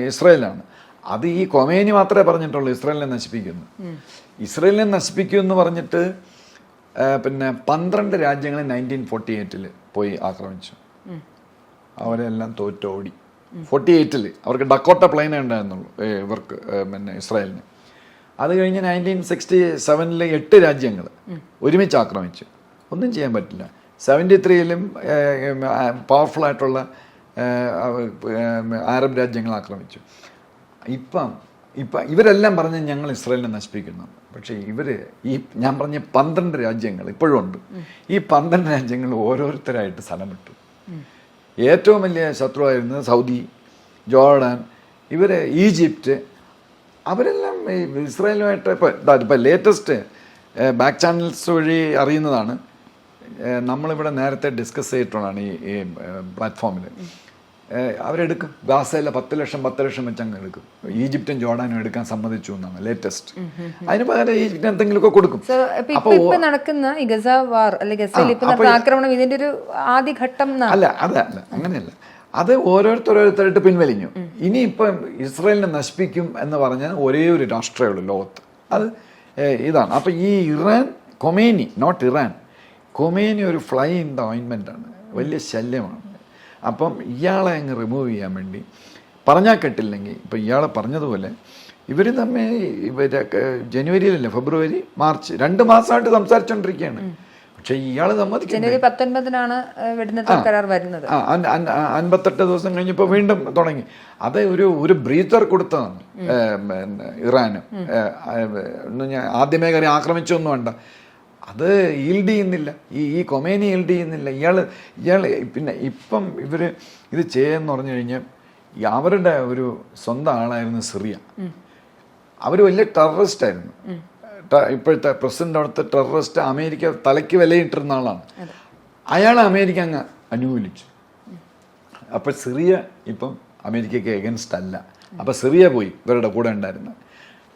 ഇസ്രായേലാണ്. അത് ഈ കൊമേനി മാത്രമേ പറഞ്ഞിട്ടുള്ളൂ ഇസ്രായേലിനെ നശിപ്പിക്കുന്നു. ഇസ്രായേലിനെ നശിപ്പിക്കുമെന്ന് പറഞ്ഞിട്ട് പിന്നെ 12 രാജ്യങ്ങൾ 1948 പോയി ആക്രമിച്ചു. അവരെല്ലാം തോറ്റോടി. 48 അവർക്ക് ഡക്കോട്ട പ്ലെയിനേ ഉണ്ടായിരുന്നുള്ളൂ ഇവർക്ക് പിന്നെ ഇസ്രായേലിന്. അത് കഴിഞ്ഞ് 1967 8 രാജ്യങ്ങൾ ഒരുമിച്ച് ആക്രമിച്ചു. ഒന്നും ചെയ്യാൻ പറ്റില്ല. 73 പവർഫുള്ളായിട്ടുള്ള അറബ് രാജ്യങ്ങൾ ആക്രമിച്ചു. ഇപ്പം ഇവരെല്ലാം പറഞ്ഞ് ഞങ്ങൾ ഇസ്രായേലിനെ നശിപ്പിക്കുന്നു. പക്ഷേ ഈ ഞാൻ പറഞ്ഞ 12 രാജ്യങ്ങൾ ഇപ്പോഴും ഉണ്ട്. ഈ 12 രാജ്യങ്ങൾ ഓരോരുത്തരായിട്ട് സ്ഥലം വിട്ടു. ഏറ്റവും വലിയ ശത്രുവായിരുന്നത് സൗദി, ജോർഡാൻ, ഈജിപ്റ്റ്, അവരെല്ലാം ഇസ്രായേലുമായിട്ട് ഇപ്പം ലേറ്റസ്റ്റ് ബാക്ക് ചാനൽസ് വഴി അറിയുന്നതാണ്. നമ്മളിവിടെ നേരത്തെ ഡിസ്കസ് ചെയ്തിട്ടുള്ളതാണ് ഈ പ്ലാറ്റ്ഫോമിൽ. അവരെടുക്കും, ഗാസയിലെ 10 ലക്ഷം വെച്ച് അങ്ങ് എടുക്കും. ഈജിപ്തും ജോർഡാനും എടുക്കാൻ സമ്മതിച്ചു എന്നാണ് ലേറ്റസ്റ്റ്. അതിന് പകരം ഈജിപ്തിന് എന്തെങ്കിലുമൊക്കെ കൊടുക്കും. ഇപ്പൊ നടക്കുന്ന ഈ ഗസ വാർ അല്ലെങ്കിൽ ഗസയിൽ ഇപ്പൊ നടക്കുന്ന ആക്രമണം ഇതിന്റെ ഒരു ആദ്യ ഘട്ടം അല്ല, അങ്ങനെയല്ല. അത് ഓരോരുത്തരായിട്ട് പിൻവലിഞ്ഞു. ഇനിയിപ്പം ഇസ്രായേലിനെ നശിപ്പിക്കും എന്ന് പറഞ്ഞാൽ ഒരേ ഒരു രാഷ്ട്രമേ ഉള്ളൂ ലോകത്ത്, അത് ഇതാണ്. അപ്പം ഈ Iran, Khomeini, not Iran, Khomeini ഒരു ഫ്ലൈ ഇൻ ദ ഓയിൻമെൻ്റ് ആണ്, വലിയ ശല്യമാണ്. അപ്പം ഇയാളെ അങ്ങ് റിമൂവ് ചെയ്യാൻ വേണ്ടി പറഞ്ഞാൽ കേട്ടില്ലെങ്കിൽ, ഇപ്പം ഇയാൾ പറഞ്ഞതുപോലെ ഇവർ തമ്മിൽ ജനുവരിയിലല്ലേ, ഫെബ്രുവരി, മാർച്ച് 2 മാസമായിട്ട് സംസാരിച്ചുകൊണ്ടിരിക്കുകയാണ്. പക്ഷെ ഇയാൾ സമ്മതിക്കുന്നത് ജനുവരി 19-നാണ് വെടിനിർത്തൽ കരാർ വരുന്നത്. 58 ദിവസം കഴിഞ്ഞപ്പോൾ വീണ്ടും തുടങ്ങി. അത് ഒരു ബ്രീത്തർ കൊടുത്തതാണ് ഇറാന്. ആദ്യമേ കയറി ആക്രമിച്ചൊന്നും വേണ്ട, അത് ഈൽഡ് ചെയ്യുന്നില്ല. ഈ കൊമേനി ഈൽഡ് ചെയ്യുന്നില്ല. ഇയാൾ പിന്നെ ഇപ്പം ഇവർ ഇത് ചെയ്യുമെന്ന് പറഞ്ഞു കഴിഞ്ഞാൽ അവരുടെ ഒരു സ്വന്തം ആളായിരുന്നു സിറിയ. അവർ വലിയ ടെററിസ്റ്റ് ആയിരുന്നു. ഇപ്പോഴത്തെ പ്രസിഡന്റ് അവിടുത്തെ ടെററിസ്റ്റ്, അമേരിക്ക തലയ്ക്ക് വിലയിട്ടിരുന്ന ആളാണ്. അയാളെ അമേരിക്ക അങ്ങ് അനുകൂലിച്ചു. അപ്പം സിറിയ ഇപ്പം അമേരിക്കയ്ക്ക് എഗൻസ്റ്റ് അല്ല. അപ്പം സിറിയ പോയി ഇവരുടെ കൂടെ ഉണ്ടായിരുന്നത്.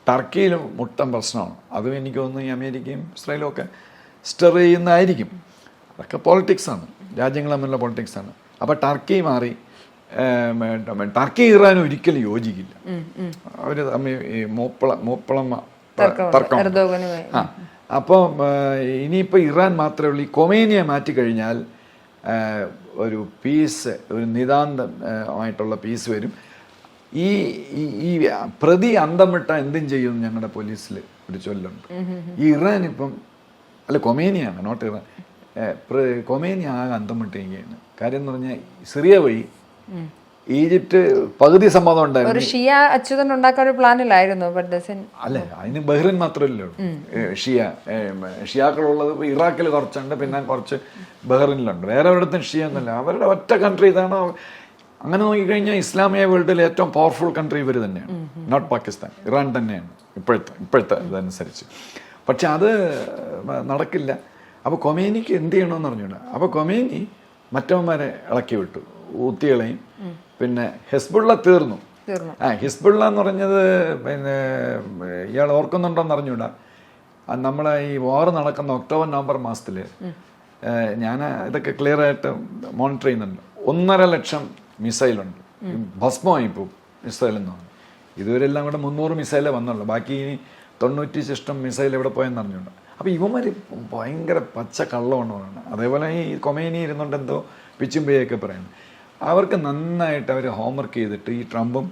ടർക്കിയിലും മുട്ടൻ പ്രശ്നമാണ്. അതും എനിക്ക് തോന്നുന്നു ഈ അമേരിക്കയും ഇസ്രായേലും ഒക്കെ സ്റ്റർ ചെയ്യുന്നതായിരിക്കും. അതൊക്കെ പോളിറ്റിക്സാണ്, രാജ്യങ്ങൾ തമ്മിലുള്ള പോളിറ്റിക്സാണ്. അപ്പോൾ ടർക്കി മാറി. ടർക്കി ഇറാനും ഒരിക്കലും യോജിക്കില്ല. അവർ തമ്മിൽ ഈ മോപ്പളം തർക്കം. അപ്പോൾ ഇനിയിപ്പോൾ ഇറാൻ മാത്രമേ ഉള്ളൂ. ഈ കൊമേനിയെ മാറ്റിക്കഴിഞ്ഞാൽ ഒരു പീസ്, ഒരു നിതാന്തമായിട്ടുള്ള പീസ് വരും. ഈ പ്രതി അന്തം വിട്ട എന്തും ചെയ്യുമെന്ന് ഞങ്ങളുടെ പോലീസിൽ ഒരു ചൊല്ലുണ്ട്. ഈ ഇറാൻ ഇപ്പം അല്ല, കൊമേനിയാണ്, നോട്ട് ഇറാൻ, കൊമേനി ആകെ അന്തം വിട്ടിരിക്കുകയാണ്. കാര്യം എന്ന് പറഞ്ഞാൽ സിറിയ വഴി ഈജിപ്റ്റ് പകുതി സമ്മതം ഉണ്ടായിരുന്നു. ഷിയ അച്യുതൻ ഉണ്ടാക്കാൻ ഒരു പ്ലാനിലായിരുന്നു. അല്ല, അതിന് ബഹ്റിൻ മാത്രമല്ലോ ഷിയാക്കളുള്ളത്. ഇറാഖിൽ കുറച്ചുണ്ട്, പിന്നെ കുറച്ച് ബഹ്റിനിലുണ്ട്. വേറെ ഒരിടത്തും ഷിയ ഒന്നുമില്ല. അവരുടെ ഒറ്റ കൺട്രി ഇതാണ്. അങ്ങനെ നോക്കിക്കഴിഞ്ഞാൽ ഇസ്ലാമിക വേൾഡിലെ ഏറ്റവും പവർഫുൾ കൺട്രി ഇവർ തന്നെയാണ്, നോട്ട് പാകിസ്ഥാൻ, ഇറാൻ തന്നെയാണ് ഇപ്പോഴത്തെ ഇതനുസരിച്ച്. പക്ഷെ അത് നടക്കില്ല. അപ്പോൾ കൊമേനിക്ക് എന്ത് ചെയ്യണമെന്ന് അറിഞ്ഞൂടാ. അപ്പോൾ കൊമേനി മറ്റവന്മാരെ ഇളക്കി വിട്ടു, ഊത്തികളെയും. പിന്നെ ഹിസ്ബുള്ള തീർന്നു. ഹിസ്ബുള്ള എന്ന് പറഞ്ഞത് പിന്നെ ഇയാൾ ഓർക്കുന്നുണ്ടോന്ന് അറിഞ്ഞൂടാ. നമ്മളെ ഈ വാർ നടക്കുന്ന ഒക്ടോബർ നവംബർ മാസത്തിൽ ഞാൻ ഇതൊക്കെ ക്ലിയർ ആയിട്ട് മോണിറ്റർ ചെയ്യുന്നുണ്ട്. 1.5 ലക്ഷം മിസൈലുണ്ട്. ഭസ്മമായി ഇപ്പോൾ ഇസ്രായേലിൽ നിന്ന്. ഇതുവരെ എല്ലാം കൂടെ 300 മിസൈലേ വന്നുള്ളൂ. ബാക്കി ഇനി 90 മിസൈൽ എവിടെ പോയെന്ന് അറിഞ്ഞുകൊണ്ട്. അപ്പോൾ ഇവന്മാർ ഭയങ്കര പച്ച കള്ളമാണ്. അതേപോലെ ഈ കൊമേനി ഇരുന്നുകൊണ്ട് എന്തോ പിച്ചും പേയൊക്കെ പറയുന്നത്. അവർക്ക് നന്നായിട്ട് അവർ ഹോംവർക്ക് ചെയ്തിട്ട്, ഈ ട്രംപും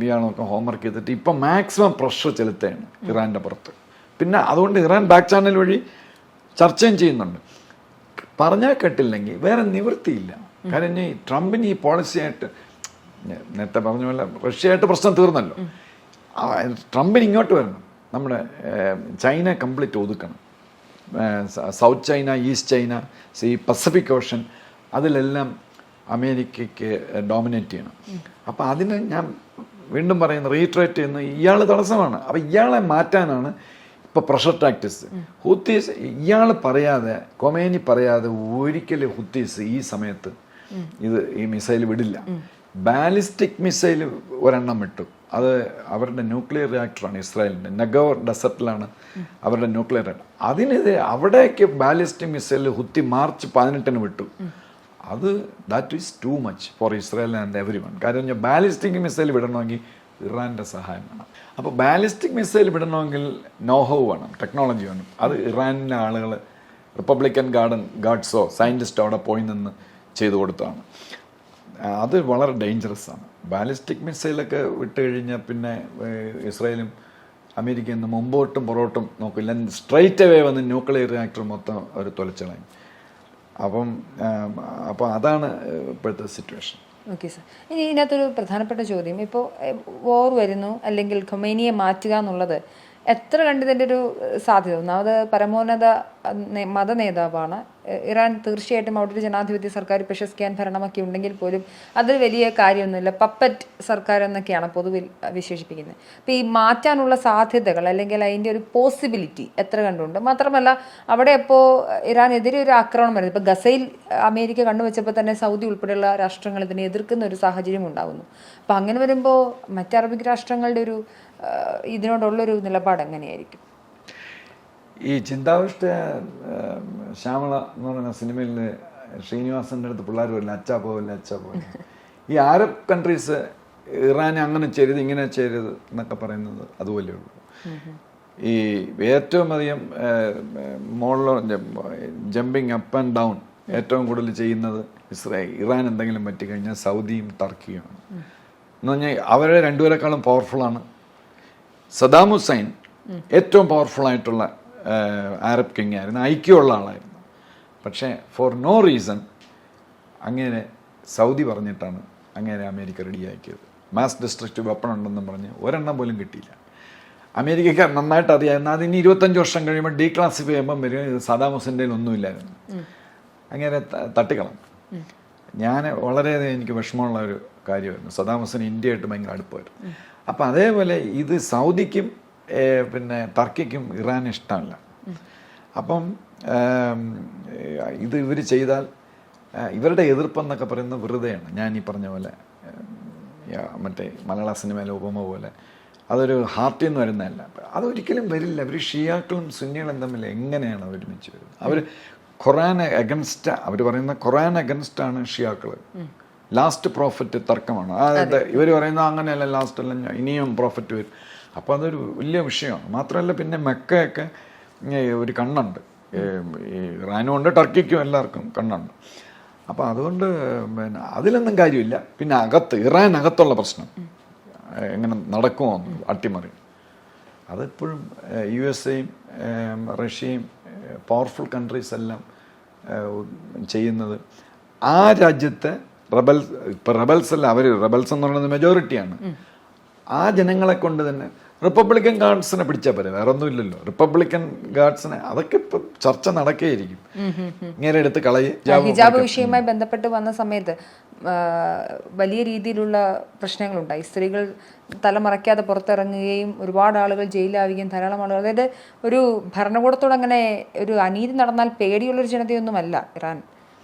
ഇയാളൊക്കെ ഹോംവർക്ക് ചെയ്തിട്ട് ഇപ്പം മാക്സിമം പ്രഷർ ചെലുത്തുകയാണ് ഇറാൻ്റെ പുറത്ത്. പിന്നെ അതുകൊണ്ട് ഇറാൻ ബാക്ക് ചാനൽ വഴി ചർച്ചയും ചെയ്യുന്നുണ്ട്. പറഞ്ഞാൽ കേട്ടില്ലെങ്കിൽ വേറെ നിവൃത്തിയില്ല. കാരണം ഈ ട്രംപിന് ഈ പോളിസിയായിട്ട്, നേരത്തെ പറഞ്ഞ പോലെ റഷ്യയായിട്ട് പ്രശ്നം തീർന്നല്ലോ, ട്രംപിന് ഇങ്ങോട്ട് വരണം. നമ്മുടെ ചൈന കംപ്ലീറ്റ് ഒതുക്കണം. സൗത്ത് ചൈന, ഈസ്റ്റ് ചൈന, ഈ പസഫിക് ഓഷൻ, അതിലെല്ലാം അമേരിക്കയ്ക്ക് ഡോമിനേറ്റ് ചെയ്യണം. അപ്പോൾ അതിന് ഞാൻ വീണ്ടും പറയുന്നു, റീട്രേറ്റ് ചെയ്യുന്നു, ഇയാൾ തടസ്സമാണ്. അപ്പോൾ ഇയാളെ മാറ്റാനാണ് ഇപ്പോൾ പ്രഷർ ടാക്ടിക്സ്. ഹൂത്തീസ് ഇയാൾ പറയാതെ, കൊമേനി പറയാതെ ഒരിക്കലും ഹൂത്തീസ് ഈ സമയത്ത് ഈ മിസൈൽ വിടില്ല. ബാലിസ്റ്റിക് മിസൈൽ ഒരെണ്ണം വിട്ടു. അത് അവരുടെ ന്യൂക്ലിയർ റിയാക്ടറാണ്, ഇസ്രായേലിൻ്റെ നഗോർ ഡെസർട്ടിലാണ് അവരുടെ ന്യൂക്ലിയർ റിയാക്ടർ. അതിനെതിരെ അവിടേക്ക് ബാലിസ്റ്റിക് മിസൈൽ ഹുത്തി മാർച്ച് 18 വിട്ടു. അത് that is too much for Israel and every one. കാരണം ബാലിസ്റ്റിക് മിസൈൽ വിടണമെങ്കിൽ ഇറാൻ്റെ സഹായം വേണം. അപ്പോൾ ബാലിസ്റ്റിക് മിസൈൽ വിടണമെങ്കിൽ നോഹവ് വേണം, ടെക്നോളജി വേണം. അത് ഇറാനിലെ ആളുകൾ, റിപ്പബ്ലിക്കൻ ഗാർഡ്സോ സയൻറ്റിസ്റ്റോ അവിടെ പോയി നിന്ന് ചെയ്തു കൊടുത്തതാണ്. അത് വളരെ ഡേഞ്ചറസ് ആണ്. ബാലിസ്റ്റിക് മിസൈലൊക്കെ വിട്ട് കഴിഞ്ഞാൽ പിന്നെ ഇസ്രായേലും അമേരിക്കയിൽ നിന്ന് മുമ്പോട്ടും പുറകോട്ടും നോക്കില്ല, സ്ട്രൈറ്റ് അവേ വന്ന് ന്യൂക്ലിയർ റിയാക്ടർ മൊത്തം അവർ തുലച്ചളയും. അപ്പോൾ അതാണ് ഇപ്പോഴത്തെ സിറ്റുവേഷൻ. Okay sir. ഇനി ഇതിനകത്തൊരു പ്രധാനപ്പെട്ട ചോദ്യം, ഇപ്പോൾ വോർ വരുന്നു അല്ലെങ്കിൽ ഖൊമേനിയെ മാറ്റുക എന്നുള്ളത് എത്ര കണ്ടതിൻ്റെ ഒരു സാധ്യത? ഒന്നാമത് പരമോന്നത മത നേതാവാണ്. ഇറാൻ തീർച്ചയായിട്ടും അവിടെ ഒരു ജനാധിപത്യ സർക്കാർ പ്രശസ്തിയാൻ ഭരണമൊക്കെ ഉണ്ടെങ്കിൽ പോലും അതൊരു വലിയ കാര്യമൊന്നുമില്ല. പപ്പറ്റ് സർക്കാർ എന്നൊക്കെയാണ് പൊതുവിൽ വിശേഷിപ്പിക്കുന്നത്. അപ്പോൾ ഈ മാറ്റാനുള്ള സാധ്യതകൾ അല്ലെങ്കിൽ അതിൻ്റെ ഒരു പോസിബിലിറ്റി എത്ര കണ്ടുണ്ട്? മാത്രമല്ല അവിടെ ഇപ്പോൾ ഇറാനെതിരെ ഒരു ആക്രമണം വരുന്നത്, ഇപ്പോൾ ഗസയിൽ അമേരിക്ക കണ്ണുവെച്ചപ്പോൾ തന്നെ സൗദി ഉൾപ്പെടെയുള്ള രാഷ്ട്രങ്ങൾ ഇതിനെ എതിർക്കുന്ന ഒരു സാഹചര്യം ഉണ്ടാകുന്നു. അപ്പോൾ അങ്ങനെ വരുമ്പോൾ മറ്റ് അറബിക് രാഷ്ട്രങ്ങളുടെ ഒരു ഇതിനോടുള്ളൊരു നിലപാട് എങ്ങനെയായിരിക്കും? ഈ ചിന്താവിഷ്ട ശ്യാമള എന്ന് പറയുന്ന സിനിമയിൽ ശ്രീനിവാസന്റെ അടുത്ത് പിള്ളേർ വരില്ല, അച്ചാ പോവില്ല. ഈ അറബ് കൺട്രീസ് ഇറാനെ അങ്ങനെ ചെയ്തത് ഇങ്ങനെ ചെയ്തത് എന്നൊക്കെ പറയുന്നത് അതുപോലെ ഉള്ളൂ. ഈ ഏറ്റവും അധികം ജമ്പിങ് അപ്പ് ആൻഡ് ഡൗൺ ഏറ്റവും കൂടുതൽ ചെയ്യുന്നത് ഇറാൻ എന്തെങ്കിലും പറ്റിക്കഴിഞ്ഞാൽ സൗദിയും ടർക്കിയുമാണ്. എന്ന് പറഞ്ഞാൽ അവരെ രണ്ടുപേരെക്കാളും പവർഫുള്ളാണ്. സദാം ഹുസൈൻ ഏറ്റവും പവർഫുൾ ആയിട്ടുള്ള അറബ് കിങ് ആയിരുന്നു, ഐക്യമുള്ള ആളായിരുന്നു. പക്ഷേ ഫോർ നോ റീസൺ അങ്ങനെ സൗദി പറഞ്ഞിട്ടാണ് അങ്ങനെ അമേരിക്ക റെഡിയാക്കിയത്. മാസ് ഡിസ്ട്രക്റ്റീവ് വെപ്പൺ ഉണ്ടെന്നും പറഞ്ഞ് ഒരെണ്ണം പോലും കിട്ടിയില്ല. അമേരിക്കക്കാർ നന്നായിട്ട് അറിയാമായിരുന്നു. അതിന് 25 വർഷം കഴിയുമ്പോൾ ഡീക്ലാസിഫൈ ചെയ്യുമ്പം വരും സദാം ഹുസൈൻ്റെ ഒന്നുമില്ലായിരുന്നു. അങ്ങനെ തട്ടിക്കളഞ്ഞു. ഞാൻ വളരെയധികം എനിക്ക് വിഷമമുള്ള ഒരു കാര്യമായിരുന്നു. സദാം ഹുസൈൻ ഇന്ത്യയായിട്ട് ഭയങ്കര അടുപ്പമായിരുന്നു. അപ്പം അതേപോലെ ഇത് സൗദിക്കും പിന്നെ ടർക്കിക്കും ഇറാൻ ഇഷ്ടമല്ല. അപ്പം ഇത് ഇവർ ചെയ്താൽ ഇവരുടെ എതിർപ്പെന്നൊക്കെ പറയുന്നത് വെറുതെയാണ്. ഞാൻ ഈ പറഞ്ഞ പോലെ മറ്റേ മലയാള സിനിമയിലെ ഉപമ പോലെ അതൊരു ഹാർട്ടിൽ നിന്ന് വരുന്നതല്ല. അതൊരിക്കലും വരില്ല. അവർ ഷിയാക്കളും സുന്നികളും തമ്മിൽ എങ്ങനെയാണ് ഒരുമിച്ച് വരുന്നത്? അവർ ഖുറാൻ അഗൻസ്റ്റ്, അവർ പറയുന്ന ഖുറാൻ അഗൻസ്റ്റാണ് ഷിയാക്കൾ. ലാസ്റ്റ് പ്രോഫറ്റ് തർക്കമാണ്. അതായത് ഇവർ പറയുന്നത് അങ്ങനെയല്ല, ലാസ്റ്റ് അല്ല ഇനിയും പ്രോഫറ്റ് വരും. അപ്പോൾ അതൊരു വലിയ വിഷയമാണ്. മാത്രമല്ല പിന്നെ മെക്കയൊക്കെ ഒരു കണ്ണുണ്ട്, ഇറാനും ഉണ്ട് ടർക്കിക്കും എല്ലാവർക്കും കണ്ണുണ്ട്. അപ്പോൾ അതുകൊണ്ട് പിന്നെ അതിലൊന്നും കാര്യമില്ല. പിന്നെ ഇറാനകത്തുള്ള പ്രശ്നം എങ്ങനെ നടക്കുമോ അട്ടിമറി, അതെപ്പോഴും USA-യും റഷ്യയും പവർഫുൾ കൺട്രീസ് എല്ലാം ചെയ്യുന്നത് ആ രാജ്യത്തെ റബൽസ് അല്ല, അവർ റബൽസ് എന്ന് പറയുന്നത് മെജോറിറ്റിയാണ്. ആ ജനങ്ങളെ കൊണ്ട് തന്നെ റിപ്പബ്ലിക്കൻ ഗാർഡ്സിനെ പിടിച്ചാൽ പോലെ വേറെ ഒന്നുമില്ലല്ലോ. റിപ്പബ്ലിക്കൻ ഗാർഡ്സിനെ അതൊക്കെ ഇപ്പം ചർച്ച നടക്കുകയായിരിക്കും. ഇങ്ങനെ എടുത്ത് ഹിജാബ് വിഷയവുമായി ബന്ധപ്പെട്ട് വന്ന സമയത്ത് വലിയ രീതിയിലുള്ള പ്രശ്നങ്ങളുണ്ടായി. സ്ത്രീകൾ തലമറയ്ക്കാതെ പുറത്തിറങ്ങുകയും ഒരുപാട് ആളുകൾ ജയിലാവുകയും ധാരാളം ആളുകൾ, അതായത് ഒരു ഭരണകൂടത്തോട് അങ്ങനെ ഒരു അനീതി നടന്നാൽ പേടിയുള്ളൊരു ജനതയൊന്നുമല്ല ഇറാൻ.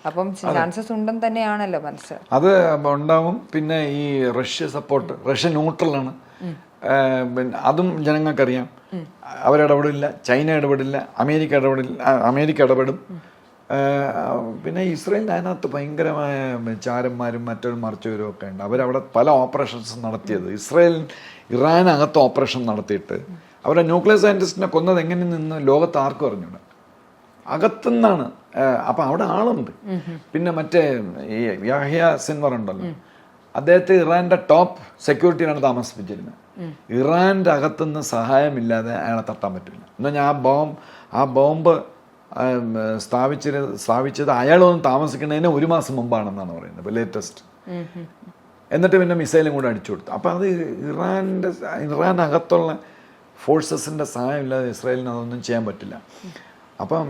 അപ്പം ചാൻസസ് ഉണ്ടെന്ന് തന്നെയാണല്ലോ മനസ്സിലായി. അത് ഉണ്ടാവും. പിന്നെ ഈ റഷ്യ സപ്പോർട്ട്, റഷ്യ ന്യൂട്രലാണ്, പിന്നെ അതും ജനങ്ങൾക്കറിയാം. അവരിടപെടില്ല, ചൈന ഇടപെടില്ല, അമേരിക്ക ഇടപെടും. പിന്നെ ഇസ്രയേലിൻ്റെ അതിനകത്ത് ഭയങ്കരമായ ചാരന്മാരും മറ്റൊരു മറിച്ചവരും ഒക്കെ ഉണ്ട്. അവരവിടെ പല ഓപ്പറേഷൻസ് നടത്തിയത്. ഇറാനകത്ത് ഓപ്പറേഷൻ നടത്തിയിട്ട് അവരുടെ ന്യൂക്ലിയർ സയൻറ്റിസ്റ്റിനെ കൊന്നത് എങ്ങനെ നിന്ന് ലോകത്ത് ആർക്കും അറിഞ്ഞൂടാ, അകത്തുനിന്നാണ്. അപ്പം അവിടെ ആളുണ്ട്. പിന്നെ മറ്റേ ഈ യാഹ്യ സിൻവർ ഉണ്ടല്ലോ, അദ്ദേഹത്തെ ഇറാൻ്റെ ടോപ്പ് സെക്യൂരിറ്റിയിലാണ് താമസിപ്പിച്ചിരുന്നത്. ഇറാൻ്റെ അകത്തുനിന്ന് സഹായമില്ലാതെ അയാളെ തട്ടാൻ പറ്റില്ല. എന്ന് പറഞ്ഞാൽ ആ ബോംബ് സ്ഥാപിച്ചത് അയാളൊന്നും താമസിക്കുന്നതിന് 1 മാസം മുമ്പാണെന്നാണ് പറയുന്നത്, ഇപ്പോൾ ലേറ്റസ്റ്റ്. എന്നിട്ട് പിന്നെ മിസൈലും കൂടെ അടിച്ചു കൊടുത്തു. അപ്പം അത് ഇറാനകത്തുള്ള ഫോഴ്സസിൻ്റെ സഹായമില്ലാതെ ഇസ്രായേലിന് അതൊന്നും ചെയ്യാൻ പറ്റില്ല. അപ്പം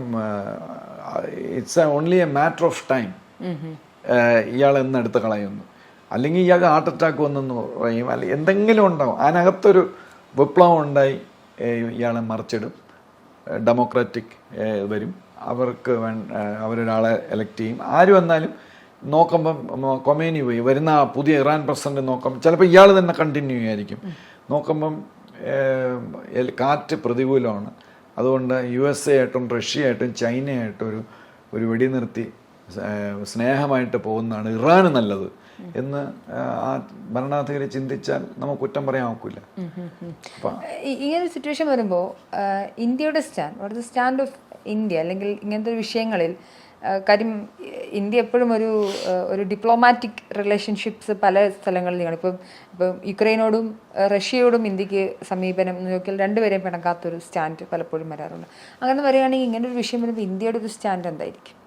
it's only A matter of time ഇയാൾ എടുത്ത് കളയുന്നു. അല്ലെങ്കിൽ ഇയാൾക്ക് ഹാർട്ട് അറ്റാക്ക് വന്നെന്ന് പറയും, അല്ലെങ്കിൽ എന്തെങ്കിലും ഉണ്ടാവും. അതിനകത്തൊരു വിപ്ലവം ഉണ്ടായി ഇയാളെ മറിച്ചിടും. ഡെമോക്രാറ്റിക് വരും, അവർക്ക് അവരൊരാളെ എലക്ട് ചെയ്യും. ആര് വന്നാലും നോക്കുമ്പം കൊമേനി പോയി വരുന്ന പുതിയ ഇറാൻ പ്രസിഡന്റ് നോക്കുമ്പം ചിലപ്പോൾ ഇയാൾ തന്നെ കണ്ടിന്യൂ ചെയ്യായിരിക്കും. നോക്കുമ്പം കാറ്റ് പ്രതികൂലമാണ്. അതുകൊണ്ട് USA ആയിട്ടും റഷ്യ ആയിട്ടും ചൈനയായിട്ടും ഒരു വെടിനിർത്തി സ്നേഹമായിട്ട് പോകുന്നതാണ് ഇറാന് നല്ലത് എന്ന് ആ ഭരണാധികാരി ചിന്തിച്ചാൽ നമുക്ക് കുറ്റം പറയാൻ ഒക്കില്ല. ഇങ്ങനൊരു സിറ്റുവേഷൻ വരുമ്പോൾ ഇന്ത്യയുടെ സ്റ്റാൻഡ് ഓഫ് ഇന്ത്യ അല്ലെങ്കിൽ ഇങ്ങനത്തെ ഒരു വിഷയങ്ങളിൽ കാര്യം ഇന്ത്യ എപ്പോഴും ഒരു ഡിപ്ലോമാറ്റിക് റിലേഷൻഷിപ്സ് പല സ്ഥലങ്ങളിൽ നീങ്ങണം. ഇപ്പം യുക്രൈനോടും റഷ്യയോടും ഇന്ത്യക്ക് സമീപനം നോക്കിയാൽ രണ്ടുപേരെയും പിണക്കാത്തൊരു സ്റ്റാൻഡ് പലപ്പോഴും വരാറുണ്ട്. അങ്ങനെ വരികയാണെങ്കിൽ ഇങ്ങനെ ഒരു വിഷയം വരുമ്പോൾ ഇന്ത്യയുടെ ഒരു സ്റ്റാൻഡ് എന്തായിരിക്കും?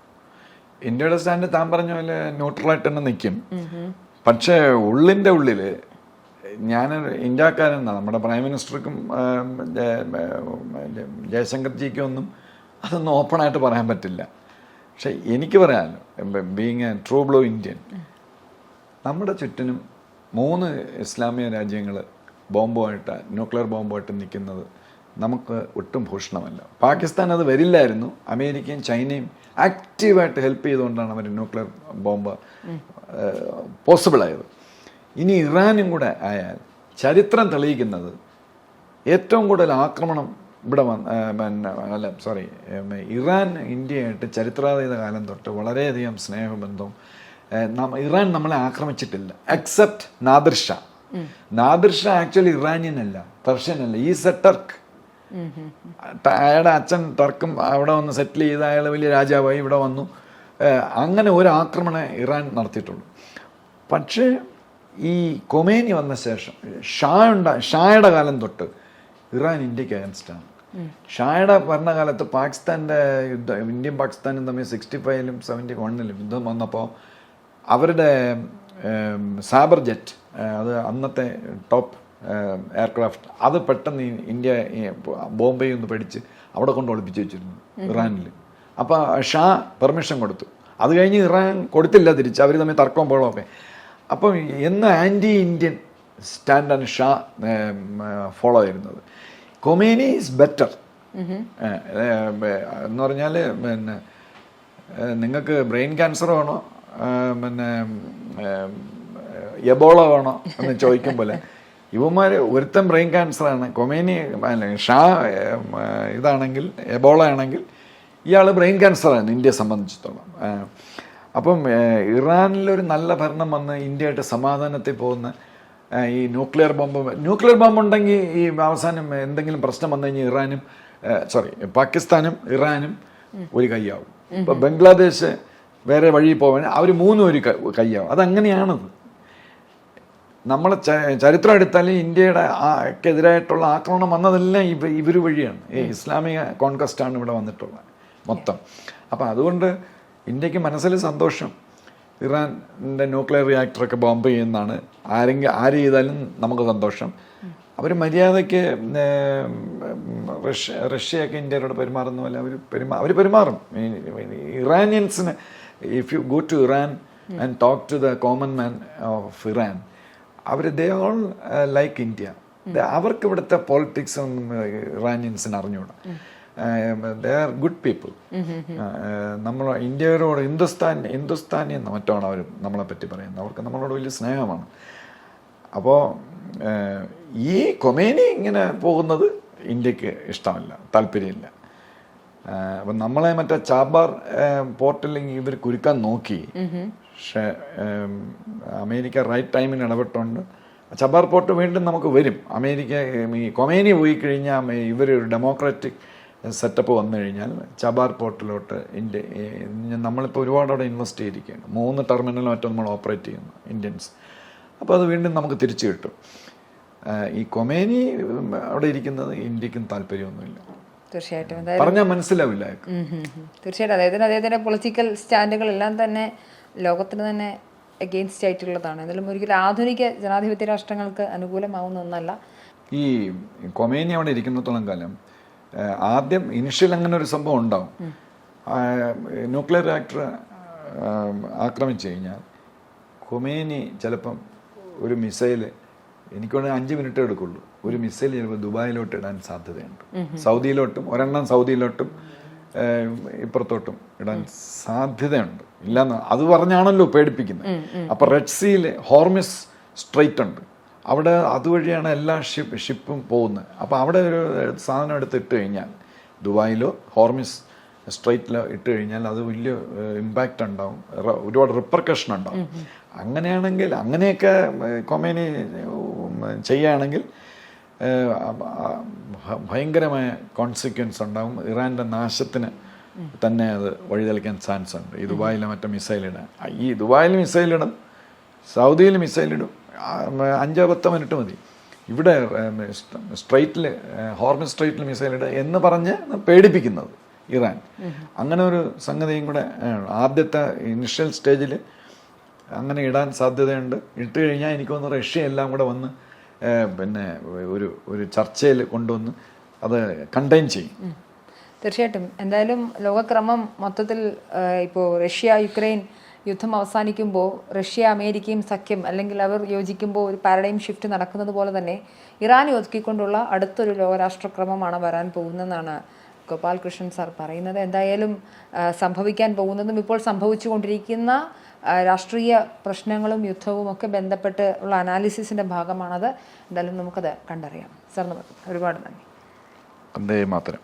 ഇന്ത്യയുടെ സ്റ്റാൻഡ് താൻ പറഞ്ഞ പോലെ ന്യൂട്രലായിട്ട് തന്നെ നിൽക്കും. പക്ഷേ ഉള്ളിൻ്റെ ഉള്ളിൽ ഞാൻ ഇന്ത്യക്കാരെന്നാണ്, നമ്മുടെ പ്രൈം മിനിസ്റ്റർക്കും ജയശങ്കർജിക്കും അതൊന്നും ഓപ്പണായിട്ട് പറയാൻ പറ്റില്ല. പക്ഷെ എനിക്ക് പറയാമല്ലോ, being A true blue Indian, നമ്മുടെ ചുറ്റിനും 3 ഇസ്ലാമിക രാജ്യങ്ങൾ ന്യൂക്ലിയർ ബോംബുമായിട്ട് നിൽക്കുന്നത് നമുക്ക് ഒട്ടും ഭൂഷണമല്ല. പാകിസ്ഥാൻ അത് വരില്ലായിരുന്നു. അമേരിക്കയും ചൈനയും ആക്റ്റീവായിട്ട് ഹെൽപ്പ് ചെയ്തുകൊണ്ടാണ് അവർ ന്യൂക്ലിയർ ബോംബ് പോസിബിളായത്. ഇനി ഇറാനും കൂടെ ആയാൽ ചരിത്രം തെളിയിക്കുന്നത് ഏറ്റവും കൂടുതൽ ആക്രമണം ഇവിടെ ഇറാൻ ഇന്ത്യയായിട്ട് ചരിത്രാതീത കാലം തൊട്ട് വളരെയധികം സ്നേഹബന്ധവും. ഇറാൻ നമ്മളെ ആക്രമിച്ചിട്ടില്ല except Nadir Shah. Nadir Shah actually Iranian അല്ല, പെർഷ്യൻ അല്ല, ഈസ് എ ടർക്ക്. അയാളുടെ അച്ഛൻ ടർക്കും അവിടെ വന്ന് സെറ്റിൽ ചെയ്ത് അയാൾ വലിയ രാജാവായി ഇവിടെ വന്നു. അങ്ങനെ ഒരു ആക്രമണം ഇറാൻ നടത്തിയിട്ടുള്ളൂ. പക്ഷേ ഈ കൊമേനി വന്ന ശേഷം ഷായുടെ കാലം തൊട്ട് ഇറാൻ ഇന്ത്യക്ക് അഗൻസ്റ്റാണ്. ഷായുടെ ഭരണകാലത്ത് പാകിസ്ഥാൻ്റെ യുദ്ധം, ഇന്ത്യയും പാകിസ്ഥാനും തമ്മിൽ 65-ലും 71-ലും യുദ്ധം വന്നപ്പോൾ അവരുടെ സാബർ ജെറ്റ്, അത് അന്നത്തെ ടോപ്പ് എയർക്രാഫ്റ്റ്, അത് പെട്ടെന്ന് ഇന്ത്യ ബോംബെയിൽ നിന്ന് പഠിച്ച് അവിടെ കൊണ്ട് ഒളിപ്പിച്ച് വെച്ചിരുന്നു ഇറാനിൽ. അപ്പോൾ ഷാ പെർമിഷൻ കൊടുത്തു. അത് കഴിഞ്ഞ് ഇറാൻ കൊടുത്തില്ല തിരിച്ച്, അവർ തമ്മിൽ തർക്കവും പോളൊക്കെ. അപ്പം എന്ന് ആൻറ്റി ഇന്ത്യൻ സ്റ്റാൻഡാണ് ഷാ ഫോളോ ചെയ്യുന്നത്. കൊമേനി ഈസ് ബെറ്റർ എന്ന് പറഞ്ഞാൽ, പിന്നെ നിങ്ങൾക്ക് ബ്രെയിൻ ക്യാൻസർ വേണോ, പിന്നെ എബോള വേണോ എന്ന് ചോദിക്കും പോലെ ഇവന്മാർ ഒരുത്തൻ ബ്രെയിൻ ക്യാൻസറാണ്, കൊമേനി ഷാ ഇതാണെങ്കിൽ എബോള ആണെങ്കിൽ ഇയാൾ ബ്രെയിൻ ക്യാൻസറാണ് ഇന്ത്യയെ സംബന്ധിച്ചിടത്തോളം. അപ്പം ഇറാനിലൊരു നല്ല ഭരണം വന്ന് ഇന്ത്യയായിട്ട് സമാധാനത്തിൽ പോകുന്ന ഈ ന്യൂക്ലിയർ ബോംബ് ഉണ്ടെങ്കിൽ ഈ അവസാനം എന്തെങ്കിലും പ്രശ്നം വന്നു കഴിഞ്ഞാൽ പാകിസ്ഥാനും ഇറാനും ഒരു കൈയാവും. ഇപ്പം ബംഗ്ലാദേശ് വേറെ വഴി പോകാൻ അവർ 3 ഒരു കൈയാവും. അതങ്ങനെയാണത്. നമ്മളെ ചരിത്രം എടുത്താൽ ഇന്ത്യയുടെ എതിരായിട്ടുള്ള ആക്രമണം വന്നതെല്ലാം ഇവർ വഴിയാണ്. ഈ ഇസ്ലാമിക കോൺക്വസ്റ്റാണ് ഇവിടെ വന്നിട്ടുള്ളത് മൊത്തം. അപ്പം അതുകൊണ്ട് ഇന്ത്യക്ക് മനസ്സിൽ സന്തോഷം, ഇറാൻ്റെ ന്യൂക്ലിയർ റിയാക്ടറൊക്കെ ബോംബ് ചെയ്യുന്നതാണ്. ആര് ചെയ്താലും നമുക്ക് സന്തോഷം. അവർ മര്യാദയ്ക്ക് റഷ്യയൊക്കെ ഇന്ത്യയോട് പെരുമാറുന്ന പോലെ അവർ പെരുമാറും. ഇറാനിയൻസിന്, if you go to Iran and talk to the common man of Iran, they all like India. അവർക്ക് ഇവിടുത്തെ പോളിറ്റിക്സ് ഒന്നും ഇറാനിയൻസിന് അറിഞ്ഞുകൂടാ. They are good people. നമ്മൾ ഇന്ത്യയോട് ഹിന്ദുസ്ഥാനി എന്ന് മറ്റാണ് അവർ നമ്മളെ പറ്റി പറയുന്നത്. അവർക്ക് നമ്മളോട് വലിയ സ്നേഹമാണ്. അപ്പോൾ ഈ കൊമേനി ഇങ്ങനെ പോകുന്നത് ഇന്ത്യക്ക് ഇഷ്ടമല്ല, താല്പര്യമില്ല. അപ്പം നമ്മളെ മറ്റേ ചാബാർ പോർട്ടിൽ ഇവർ കുരുക്കാൻ നോക്കി. പക്ഷേ അമേരിക്ക റൈറ്റ് ടൈമിന് ഇടപെട്ടുകൊണ്ട് ചബാർ പോർട്ട് വീണ്ടും നമുക്ക് വരും. അമേരിക്ക ഈ കൊമേനി പോയി കഴിഞ്ഞാൽ ഇവർ ഒരു ഡെമോക്രാറ്റിക് സെറ്റപ്പ് വന്നു കഴിഞ്ഞാൽ ചബാർ പോർട്ടിലോട്ട് നമ്മളിപ്പോൾ ഒരുപാട് അവിടെ ഇൻവെസ്റ്റ് ചെയ്തിരിക്കുകയാണ്. 3 ടെർമിനലും മറ്റും നമ്മൾ ഓപ്പറേറ്റ് ചെയ്യുന്നു ഇന്ത്യൻസ്. അപ്പോൾ അത് വീണ്ടും നമുക്ക് തിരിച്ചു കിട്ടും. ഈ കൊമേനി അവിടെ ഇരിക്കുന്നത് ഇന്ത്യക്കും താല്പര്യമൊന്നുമില്ല. തീർച്ചയായിട്ടും പറഞ്ഞാൽ മനസ്സിലാവില്ല. തീർച്ചയായിട്ടും അദ്ദേഹത്തിന്റെ പൊളിറ്റിക്കൽ സ്റ്റാൻഡുകളെല്ലാം തന്നെ ലോകത്തിന് തന്നെ അഗെയിൻസ്റ്റ് ആയിട്ടുള്ളതാണ്. എന്നാലും ഒരിക്കലും ആധുനിക ജനാധിപത്യ രാഷ്ട്രങ്ങൾക്ക് അനുകൂലമാവുന്ന ഒന്നല്ല. ഈ കൊമേനി അവിടെ ഇരിക്കുന്നിടത്തോളം കാലം ആദ്യം ഇനിഷ്യൽ അങ്ങനെ ഒരു സംഭവം ഉണ്ടാവും. ന്യൂക്ലിയർ റിയാക്ടർ ആക്രമിച്ചു കഴിഞ്ഞാൽ കൊമേനി ചിലപ്പം ഒരു മിസൈല്, എനിക്കൊണ്ട് 5 മിനിറ്റ് എടുക്കുള്ളൂ, ഒരു മിസൈൽ ചിലപ്പോൾ ദുബായിലോട്ട് ഇടാൻ സാധ്യതയുണ്ട്. സൗദിയിലോട്ടും ഒരെണ്ണം സൗദിയിലോട്ടും ഇപ്പുറത്തോട്ടും ഇടാൻ സാധ്യതയുണ്ട്. ഇല്ലാന്ന് അത് പറഞ്ഞാണല്ലോ പേടിപ്പിക്കുന്നത്. അപ്പം റെഡ് സീയിൽ ഹോർമിസ് സ്ട്രെയിറ്റ് ഉണ്ട്, അവിടെ അതുവഴിയാണ് എല്ലാ ഷിപ്പും പോകുന്നത്. അപ്പോൾ അവിടെ ഒരു സാധനം എടുത്ത് ഇട്ട് കഴിഞ്ഞാൽ, ദുബായിലോ ഹോർമിസ് സ്ട്രെയിറ്റിലോ ഇട്ട് കഴിഞ്ഞാൽ അത് വലിയ ഇമ്പാക്റ്റ് ഉണ്ടാവും, ഒരുപാട് റിപ്പർക്കഷൻ ഉണ്ടാവും. അങ്ങനെയാണെങ്കിൽ, അങ്ങനെയൊക്കെ കൊമേനി ചെയ്യുകയാണെങ്കിൽ ഭയങ്കരമായ കോൺസിക്വൻസ് ഉണ്ടാവും. ഇറാൻ്റെ നാശത്തിന് തന്നെ അത് വഴിതെളിക്കാൻ ചാൻസ് ഉണ്ട്. ഈ ദുബായിലെ മറ്റേ മിസൈലിടാൻ, ഈ ദുബായിൽ മിസൈലിടും, സൗദിയിൽ മിസൈലിടും, 5-10 മിനിറ്റ് മതി. ഇവിടെ സ്ട്രെയിറ്റിൽ ഹോർമസ് സ്ട്രെയിറ്റിൽ മിസൈലിടുക എന്ന് പറഞ്ഞ് പേടിപ്പിക്കുന്നത് ഇറാൻ. അങ്ങനെ ഒരു സംഗതിയും കൂടെ ആദ്യത്തെ ഇനിഷ്യൽ സ്റ്റേജിൽ അങ്ങനെ ഇടാൻ സാധ്യതയുണ്ട്. ഇട്ട് കഴിഞ്ഞാൽ എനിക്ക് തോന്നുന്നു റഷ്യ എല്ലാം കൂടെ വന്ന് പിന്നെ ഒരു ചർച്ചയിൽ കൊണ്ടുവന്ന് അത് കണ്ടെയ്ൻ ചെയ്യും. തീർച്ചയായിട്ടും. എന്തായാലും ലോകക്രമം മൊത്തത്തിൽ ഇപ്പോൾ റഷ്യ യുക്രൈൻ യുദ്ധം അവസാനിക്കുമ്പോൾ റഷ്യ അമേരിക്കയും സഖ്യം അല്ലെങ്കിൽ അവർ യോജിക്കുമ്പോൾ ഒരു പാരഡൈം ഷിഫ്റ്റ് നടക്കുന്നത് പോലെ തന്നെ ഇറാൻ ഒതുക്കിക്കൊണ്ടുള്ള അടുത്തൊരു ലോകരാഷ്ട്രക്രമമാണ് വരാൻ പോകുന്നതെന്നാണ് ഗോപാൽകൃഷ്ണൻ സാർ പറയുന്നത്. എന്തായാലും സംഭവിക്കാൻ പോകുന്നതും ഇപ്പോൾ സംഭവിച്ചുകൊണ്ടിരിക്കുന്ന രാഷ്ട്രീയ പ്രശ്നങ്ങളും യുദ്ധവും ഒക്കെ ബന്ധപ്പെട്ട് ഉള്ള അനാലിസിസിൻ്റെ ഭാഗമാണത്. എന്തായാലും നമുക്കത് കണ്ടറിയാം. സാറിന് ഒരുപാട് നന്ദി. വന്ദേ മാതരം.